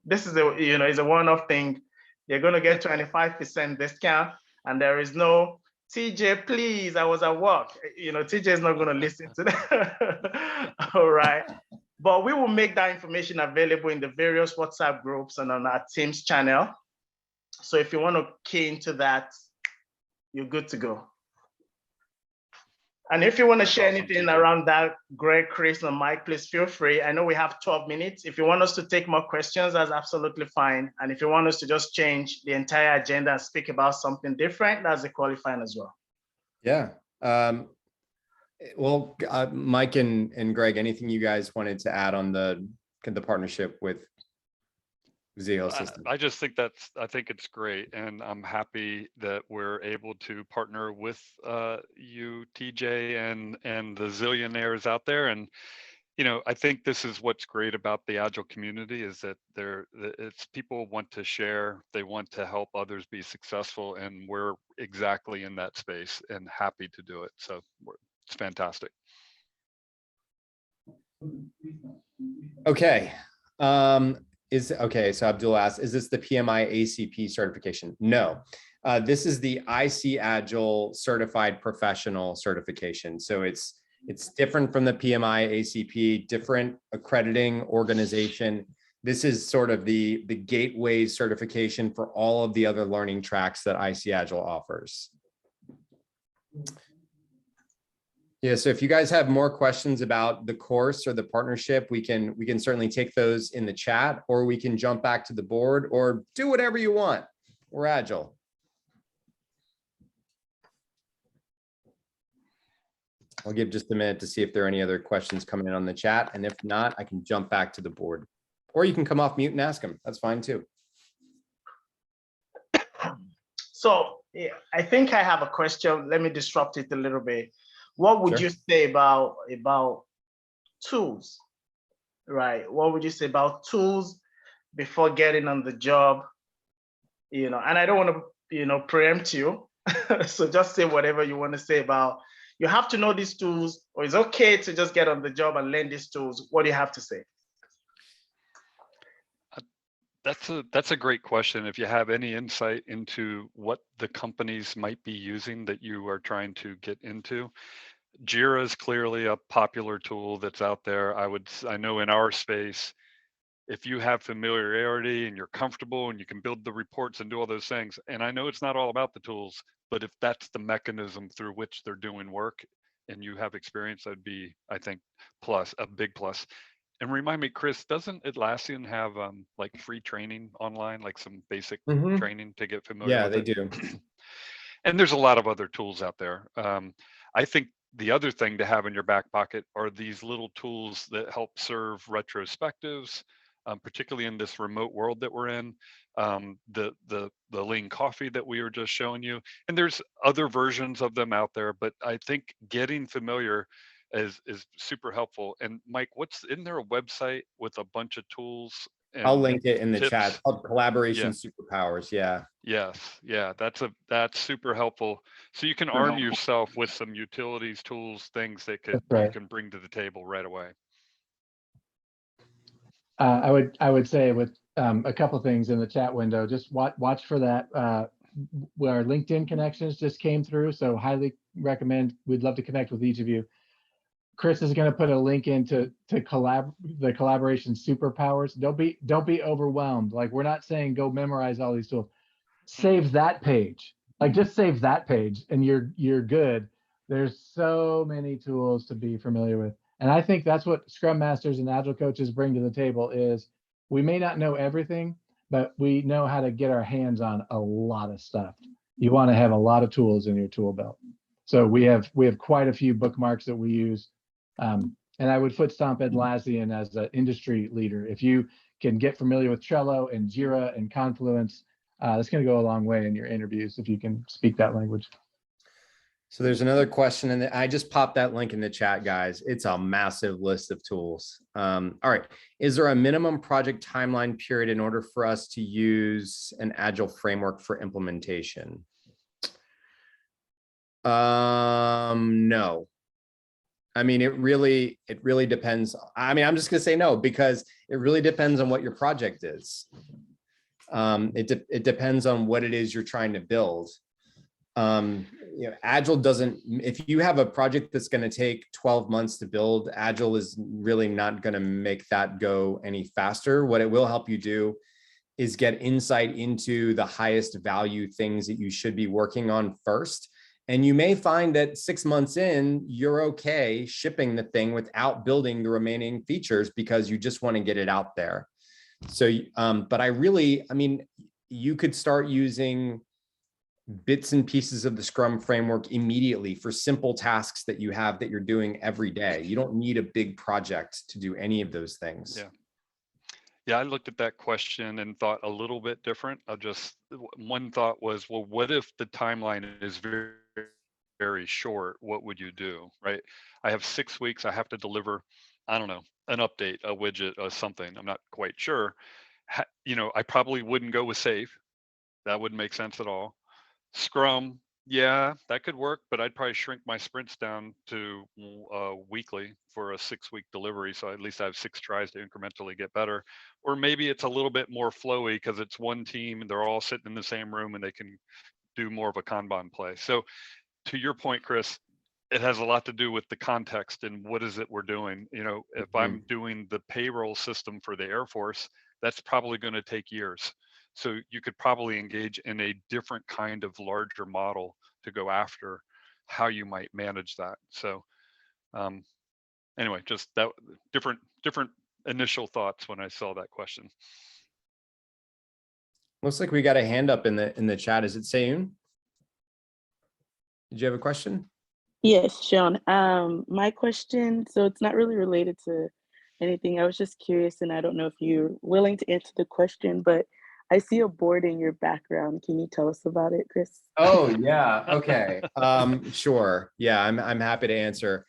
S1: This is is a one-off thing. They're going to get 25% discount, and there is no TJ, please, I was at work. TJ is not going to listen to that. All right. But we will make that information available in the various WhatsApp groups and on our Teams channel. So if you want to key into that, you're good to go. And if you want to share anything around that, Greg, Chris, and Mike, please feel free. I know we have 12 minutes. If you want us to take more questions, that's absolutely fine. And if you want us to just change the entire agenda and speak about something different, that's equally fine as well.
S2: Yeah. Well, Mike and Greg, anything you guys wanted to add on the partnership with Zeal Systems?
S3: I just think I think it's great, and I'm happy that we're able to partner with you, TJ, and the Zillionaires out there. And I think this is what's great about the Agile community is that it's people want to share, they want to help others be successful, and we're exactly in that space and happy to do it. So it's fantastic.
S2: Okay. So Abdul asked, is this the PMI ACP certification? No, this is the IC Agile Certified Professional certification. So it's different from the PMI ACP, different accrediting organization. This is sort of the gateway certification for all of the other learning tracks that IC Agile offers. Yeah, so if you guys have more questions about the course or the partnership, we can certainly take those in the chat, or we can jump back to the board, or do whatever you want. We're agile. I'll give just a minute to see if there are any other questions coming in on the chat, and if not, I can jump back to the board, or you can come off mute and ask them. That's fine too.
S1: So yeah, I think I have a question. Let me disrupt it a little bit. What would you say about tools, right? What would you say about tools before getting on the job? And I don't want to, preempt you. So just say whatever you want to say about, you have to know these tools, or it's okay to just get on the job and learn these tools. What do you have to say?
S3: That's a great question. If you have any insight into what the companies might be using that you are trying to get into, Jira is clearly a popular tool that's out there. I know in our space, if you have familiarity and you're comfortable and you can build the reports and do all those things, and I know it's not all about the tools, but if that's the mechanism through which they're doing work and you have experience, that'd be, I think, a big plus. And remind me, Chris, doesn't Atlassian have like free training online, like some basic training to get familiar
S2: Yeah,
S3: with
S2: they
S3: it?
S2: do.
S3: And there's a lot of other tools out there. I think the other thing to have in your back pocket are these little tools that help serve retrospectives, particularly in this remote world that we're in. The lean coffee that we were just showing you, and there's other versions of them out there, but I think getting familiar is super helpful. And Mike, isn't there a website with a bunch of tools
S2: I'll
S3: and
S2: link it in the chat.
S3: tips?
S2: It's called Collaboration
S3: Yeah.
S2: Superpowers. Yeah.
S3: Yes, yeah, that's super helpful. So you can arm yourself with some utilities, tools, things that
S5: That's
S3: you
S5: right.
S3: can bring to the table right away.
S5: I would say with a couple things in the chat window, just watch for that. Where our LinkedIn connections just came through, so highly recommend. We'd love to connect with each of you. Chris is going to put a link into the collaboration superpowers. Don't be overwhelmed. Like, we're not saying go memorize all these tools. Save that page. Like, just save that page and you're good. There's so many tools to be familiar with. And I think that's what Scrum Masters and Agile coaches bring to the table is we may not know everything, but we know how to get our hands on a lot of stuff. You want to have a lot of tools in your tool belt. So we have quite a few bookmarks that we use. And I would foot stomp Atlassian as an industry leader. If you can get familiar with Trello and Jira and Confluence, that's going to go a long way in your interviews if you can speak that language.
S2: So there's another question, and I just popped that link in the chat, guys. It's a massive list of tools. All right. Is there a minimum project timeline period in order for us to use an Agile framework for implementation? No. I mean, it really depends. I mean, I'm just gonna say no, because it really depends on what your project is. It depends on what it is you're trying to build. Agile doesn't, if you have a project that's going to take 12 months to build, Agile is really not going to make that go any faster. What it will help you do is get insight into the highest value things that you should be working on first. And you may find that 6 months in, you're okay shipping the thing without building the remaining features because you just want to get it out there. So, but I mean, you could start using bits and pieces of the Scrum framework immediately for simple tasks that you have that you're doing every day. You don't need a big project to do any of those things.
S3: Yeah, I looked at that question and thought a little bit different. One thought was, well, what if the timeline is very, very short? What would you do, right? I have 6 weeks, I have to deliver, I don't know, an update, a widget, or something. I'm not quite sure. I probably wouldn't go with SAFe. That wouldn't make sense at all. Scrum, yeah, that could work, but I'd probably shrink my sprints down to weekly for a 6-week delivery. So at least I have 6 tries to incrementally get better. Or maybe it's a little bit more flowy because it's one team and they're all sitting in the same room and they can do more of a Kanban play. So to your point, Chris, it has a lot to do with the context and what is it we're doing. If I'm doing the payroll system for the Air Force, that's probably going to take years. So you could probably engage in a different kind of larger model to go after how you might manage that. So anyway, just that different initial thoughts when I saw that question.
S2: Looks like we got a hand up in the chat. Is it Sayun? Did you have a question?
S14: Yes, Sean. My question, so it's not really related to anything. I was just curious, and I don't know if you're willing to answer the question, but I see a board in your background. Can you tell us about it, Chris?
S2: Oh yeah. Okay. Sure. Yeah, I'm happy to answer.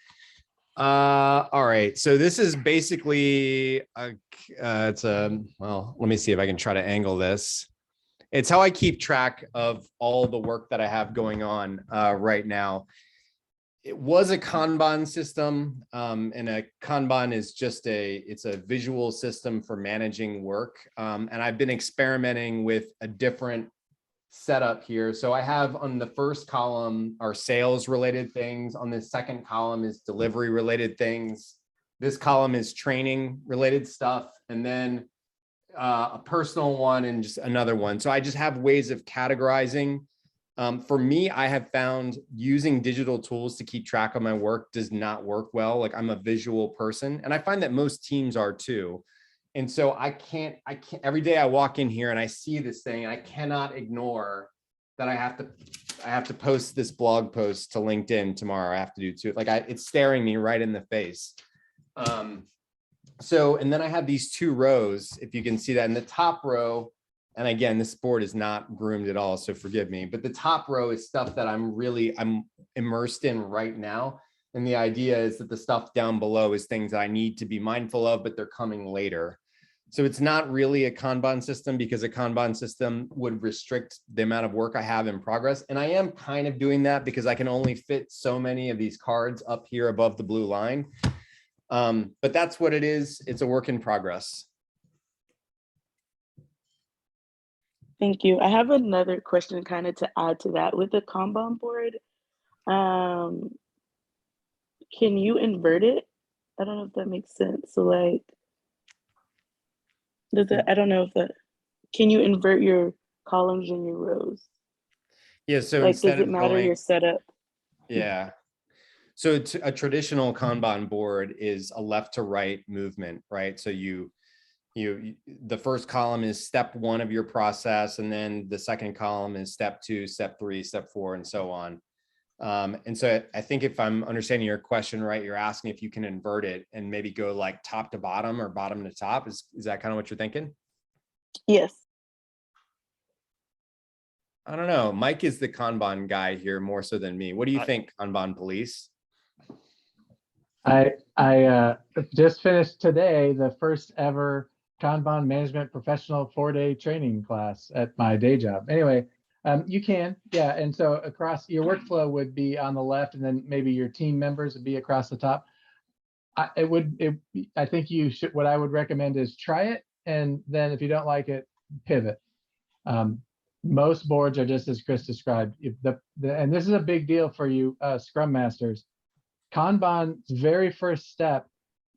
S2: All right. So this is basically well, let me see if I can try to angle this. It's how I keep track of all the work that I have going on right now. it was a Kanban system, and a Kanban is just it's a visual system for managing work. And I've been experimenting with a different setup here. So I have on the first column are sales related things. On the second column is delivery related things. This column is training related stuff. And then a personal one and just another one. So I just have ways of categorizing. For me, I have found using digital tools to keep track of my work does not work well. Like I'm a visual person, and I find that most teams are too. And so I can't, every day I walk in here and I see this thing and I cannot ignore that I have to post this blog post to LinkedIn tomorrow. I have to do too. Like it's staring me right in the face. So, and then I have these two rows, if you can see that in the top row. And again, this board is not groomed at all, so forgive me. But the top row is stuff that I'm immersed in right now. And the idea is that the stuff down below is things that I need to be mindful of, but they're coming later. So it's not really a Kanban system, because a Kanban system would restrict the amount of work I have in progress. And I am kind of doing that because I can only fit so many of these cards up here above the blue line. But that's what it is. It's a work in progress.
S14: Thank you. I have another question kind of to add to that. With the Kanban board, can you invert it? I don't know if that makes sense. So like, I don't know if can you invert your columns and your rows?
S2: Yeah, so
S14: like,
S2: instead
S14: does it
S2: of
S14: matter your setup?
S2: Yeah. So a traditional Kanban board is a left to right movement, right? So the first column is step one of your process, and then the second column is step two, step three, step four, and so on. And so I think if I'm understanding your question right, you're asking if you can invert it and maybe go like top to bottom or bottom to top. Is that kind of what you're thinking?
S14: Yes.
S2: I don't know. Mike is the Kanban guy here more so than me. What do you think, Kanban police?
S5: I just finished today the first ever Kanban management professional 4-day training class at my day job. Anyway, you can, yeah. And so across your workflow would be on the left, and then maybe your team members would be across the top. I think you should, what I would recommend is try it. And then if you don't like it, pivot. Most boards are just as Chris described. And this is a big deal for you Scrum Masters. Kanban's very first step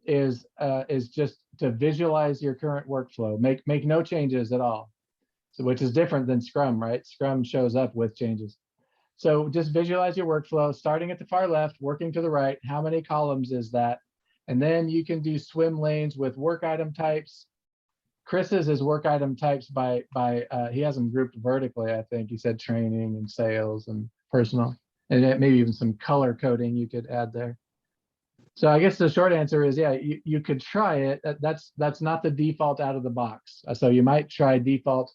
S5: is just to visualize your current workflow. Make no changes at all. So, which is different than Scrum, right? Scrum shows up with changes. So just visualize your workflow, starting at the far left, working to the right. How many columns is that? And then you can do swim lanes with work item types. Chris's is work item types by he has them grouped vertically. I think he said training and sales and personal, and maybe even some color coding you could add there. So I guess the short answer is, yeah, you could try it. That's not the default out of the box. So you might try default,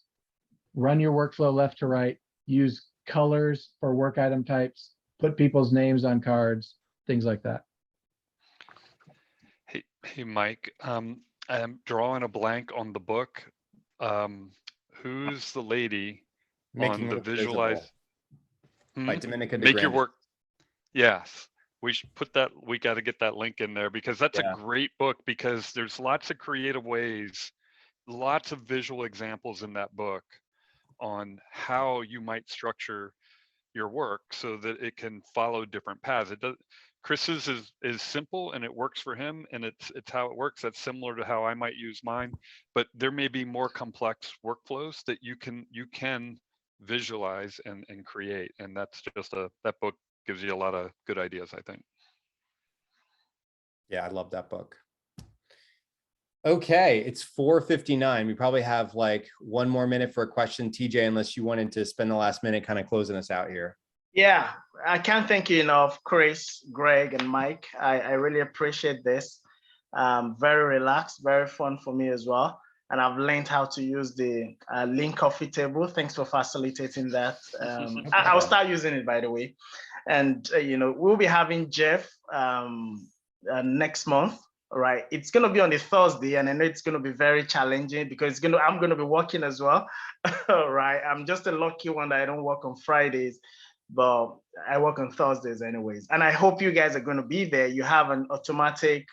S5: run your workflow left to right, use colors for work item types, put people's names on cards, things like that.
S3: Hey, Mike, I'm drawing a blank on the book. Who's the lady
S2: Making
S3: on the
S2: Work
S3: visualize?
S2: By Dominica de
S3: Make
S2: Grande.
S3: your work. Yes, we should put that. We got to get that link in there, because that's a great book, because there's lots of creative ways, lots of visual examples in that book on how you might structure your work so that it can follow different paths. It does. Chris's is simple and it works for him, and it's how it works. That's similar to how I might use mine, but there may be more complex workflows that you can visualize and create. And that's just that book gives you a lot of good ideas, I think.
S2: Yeah, I love that book. Okay, it's 4:59. We probably have like one more minute for a question, TJ, unless you wanted to spend the last minute kind of closing us out here.
S1: Yeah, I can't thank you enough, Chris, Greg, and Mike. I really appreciate this. Very relaxed, very fun for me as well. And I've learned how to use the link coffee table. Thanks for facilitating that. I'll start using it, by the way. And, we'll be having Jeff next month. Right, it's going to be on a Thursday, and I know it's going to be very challenging because I'm going to be working as well. Right, I'm just a lucky one that I don't work on Fridays. but I work on Thursdays anyways. And I hope you guys are going to be there. You have an automatic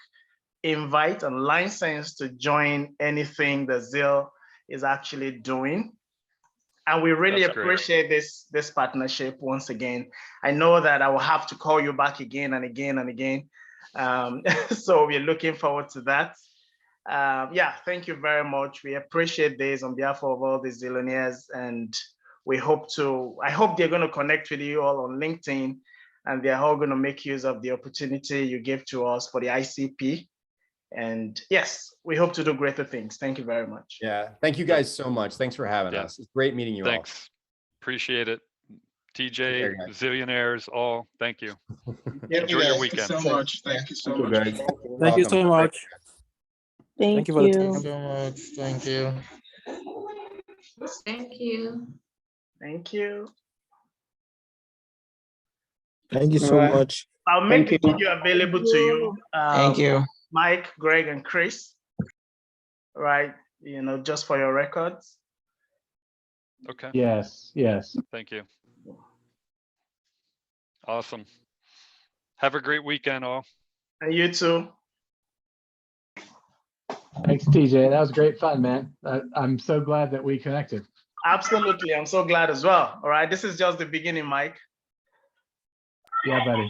S1: invite and license to join anything that Zeal is actually doing. And we really
S3: That's great.
S1: appreciate this partnership once again. I know that I will have to call you back again and again and again. So we're looking forward to that. Yeah, thank you very much. We appreciate this on behalf of all the Zillionaires, and I hope they're going to connect with you all on LinkedIn, and they're all going to make use of the opportunity you gave to us for the ICP. And yes, we hope to do greater things. Thank you very much.
S2: Yeah, thank you guys so much. Thanks for having us. It's great meeting you all.
S3: Thanks. Appreciate it. TJ, Zillionaires, all, thank you. Enjoy your weekend.
S16: Thank you so much. Thank you so much.
S17: Thank you so much.
S14: Thank
S17: you for the
S14: you.
S17: time.
S16: So much. Thank you.
S6: Thank you.
S1: Thank you.
S17: Thank you so much.
S1: I'll make the
S17: Thank you.
S1: video available to you.
S17: Thank you.
S1: Mike, Greg, and Chris. Right, just for your records.
S3: Okay.
S5: Yes, yes.
S3: Thank you. Awesome. Have a great weekend, all.
S1: And you too.
S5: Thanks, TJ. That was great fun, man. I'm so glad that we connected.
S1: Absolutely. I'm so glad as well. All right. This is just the beginning, Mike.
S5: Yeah, buddy.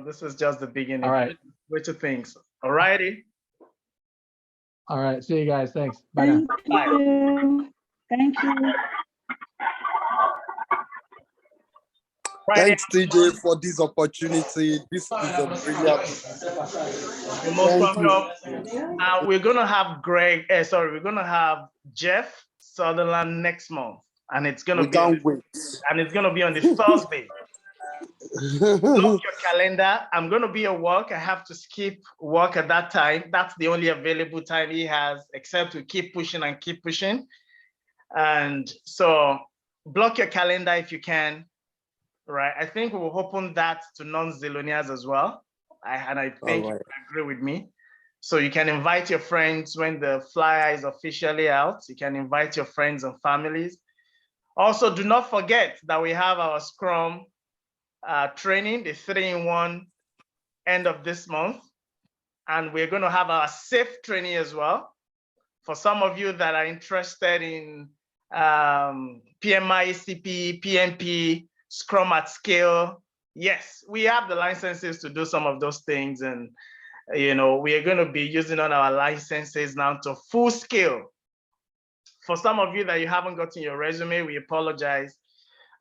S1: This is just the beginning.
S5: All right.
S1: Which of things. All righty.
S5: All right. See you guys. Thanks. Bye now.
S14: Bye. Thank you.
S15: Thanks, TJ, for this opportunity. This is a brilliant.
S1: You're most welcome. We're gonna have we're gonna have Jeff Sutherland next month, and it's gonna be on the Thursday. Block your calendar. I'm gonna be at work. I have to skip work at that time. That's the only available time he has, except we keep pushing and keep pushing. And so block your calendar if you can. Right, I think we will open that to non-Zillionaires as well. I think you agree with me. So you can invite your friends when the flyer is officially out. You can invite your friends and families. Also, do not forget that we have our Scrum training, the 3-in-1 end of this month. And we're going to have our SAFE training as well. For some of you that are interested in PMI, ECP, PMP, Scrum at scale. Yes, we have the licenses to do some of those things. And, we are going to be using on our licenses now to full scale. For some of you that you haven't gotten your resume, we apologize.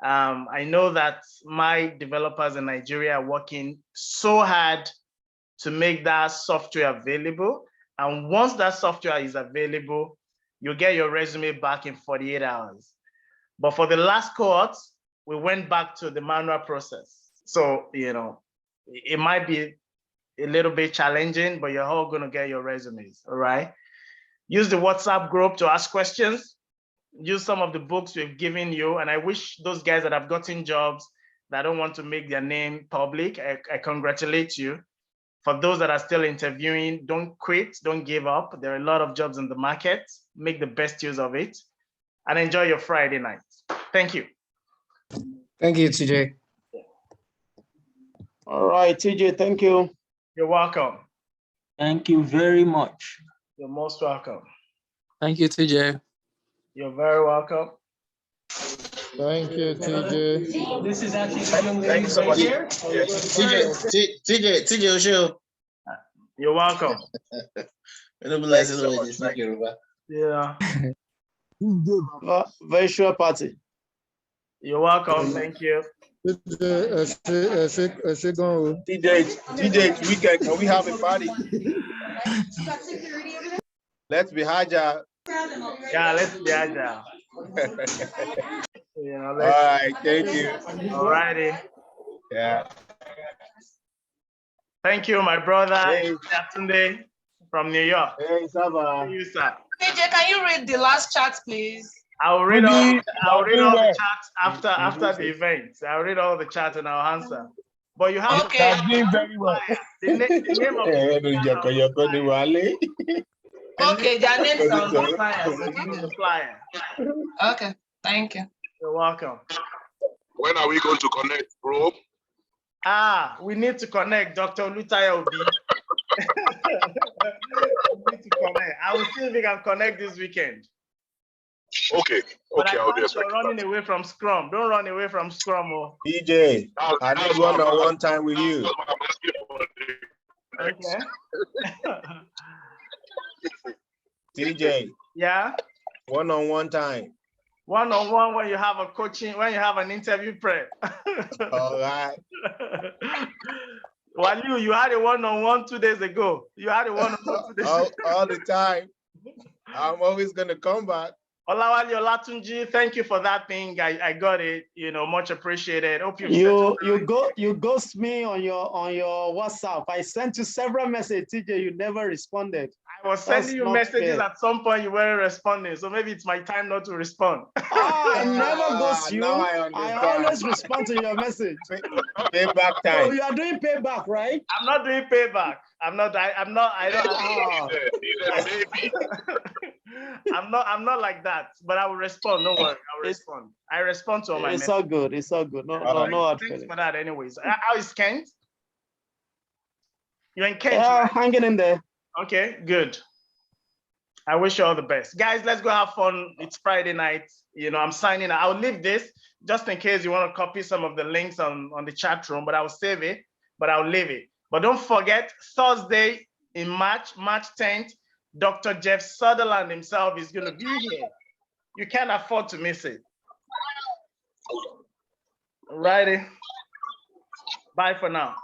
S1: I know that my developers in Nigeria are working so hard to make that software available. And once that software is available, you'll get your resume back in 48 hours. But for the last cohort, we went back to the manual process. So, it might be a little bit challenging, but you're all going to get your resumes, all right? Use the WhatsApp group to ask questions. Use some of the books we've given you. And I wish those guys that have gotten jobs that don't want to make their name public, I congratulate you. For those that are still interviewing, don't quit, don't give up. There are a lot of jobs in the market. Make the best use of it and enjoy your Friday night. Thank you.
S17: Thank you, TJ. All right, TJ, thank you.
S1: You're welcome.
S9: Thank you very much.
S1: You're most welcome.
S17: Thank you, TJ.
S1: You're very welcome.
S17: Thank you, TJ.
S12: This is actually
S16: Thank you so much. TJ Osho.
S1: You're welcome. Yeah.
S17: Virtual party.
S1: You're welcome. Thank you.
S17: TJ, weekend, can we have a party? Let's be agile.
S1: Yeah, let's be agile.
S17: All right, thank you.
S1: All righty.
S17: Yeah.
S1: Thank you, my brother, Sunday from New York.
S17: Hey, Saba.
S1: See you, sir.
S18: TJ, can you read the last chat, please?
S1: I'll read all the chats after the event. I'll read all the chats and I'll answer. But you have
S18: okay.
S17: Doing very well.
S1: The name of
S18: okay, their names are on the flyer.
S1: the flyer.
S18: Okay, thank you.
S1: You're welcome.
S17: When are we going to connect, bro?
S1: We need to connect, Dr. Lutaya Obi. We need to connect. I will see if we can connect this weekend.
S17: Okay,
S1: But
S17: okay,
S1: I
S17: I'll be
S1: find you're
S17: expecting
S1: running away from Scrum. Don't run away from Scrum. Oh.
S19: Teejay, I need one-on-one time with you.
S1: Okay.
S19: Teejay.
S1: Yeah.
S19: One-on-one time.
S1: One-on-one when you have a coaching, when you have an interview prep.
S19: All right.
S1: Well, you had a one-on-one 2 days ago. You had a one-on-one 2 days ago.
S19: all the time. I'm always gonna come back.
S1: Olawale Olatunji, thank you for that thing. I got it. Much appreciated. Hope
S20: you ghost me on your WhatsApp. I sent you several messages, Teejay. You never responded.
S1: I was sending you messages at some point. You weren't responding, so maybe it's my time not to respond.
S20: I never ghost you.
S19: Now I understand.
S20: I always respond to your message.
S19: Payback time.
S20: Oh, you are doing payback, right?
S1: I'm not doing payback. I'm not. I don't. I'm not like that. But I will respond. Don't worry. I will respond. I respond to all my
S20: It's
S1: messages.
S20: all good. It's all good. No hard
S1: Thanks
S20: feeling.
S1: for that. Anyways, how is Kent? You're in Kent.
S20: Yeah,
S1: right?
S20: hanging in there.
S1: Okay, good. I wish you all the best. Guys, let's go have fun. It's Friday night. I'm signing out. I'll leave this just in case you want to copy some of the links on the chat room, but I'll save it, but I'll leave it. But don't forget, Thursday in March 10th, Dr. Jeff Sutherland himself is going to be here. You can't afford to miss it. Alrighty. Bye for now.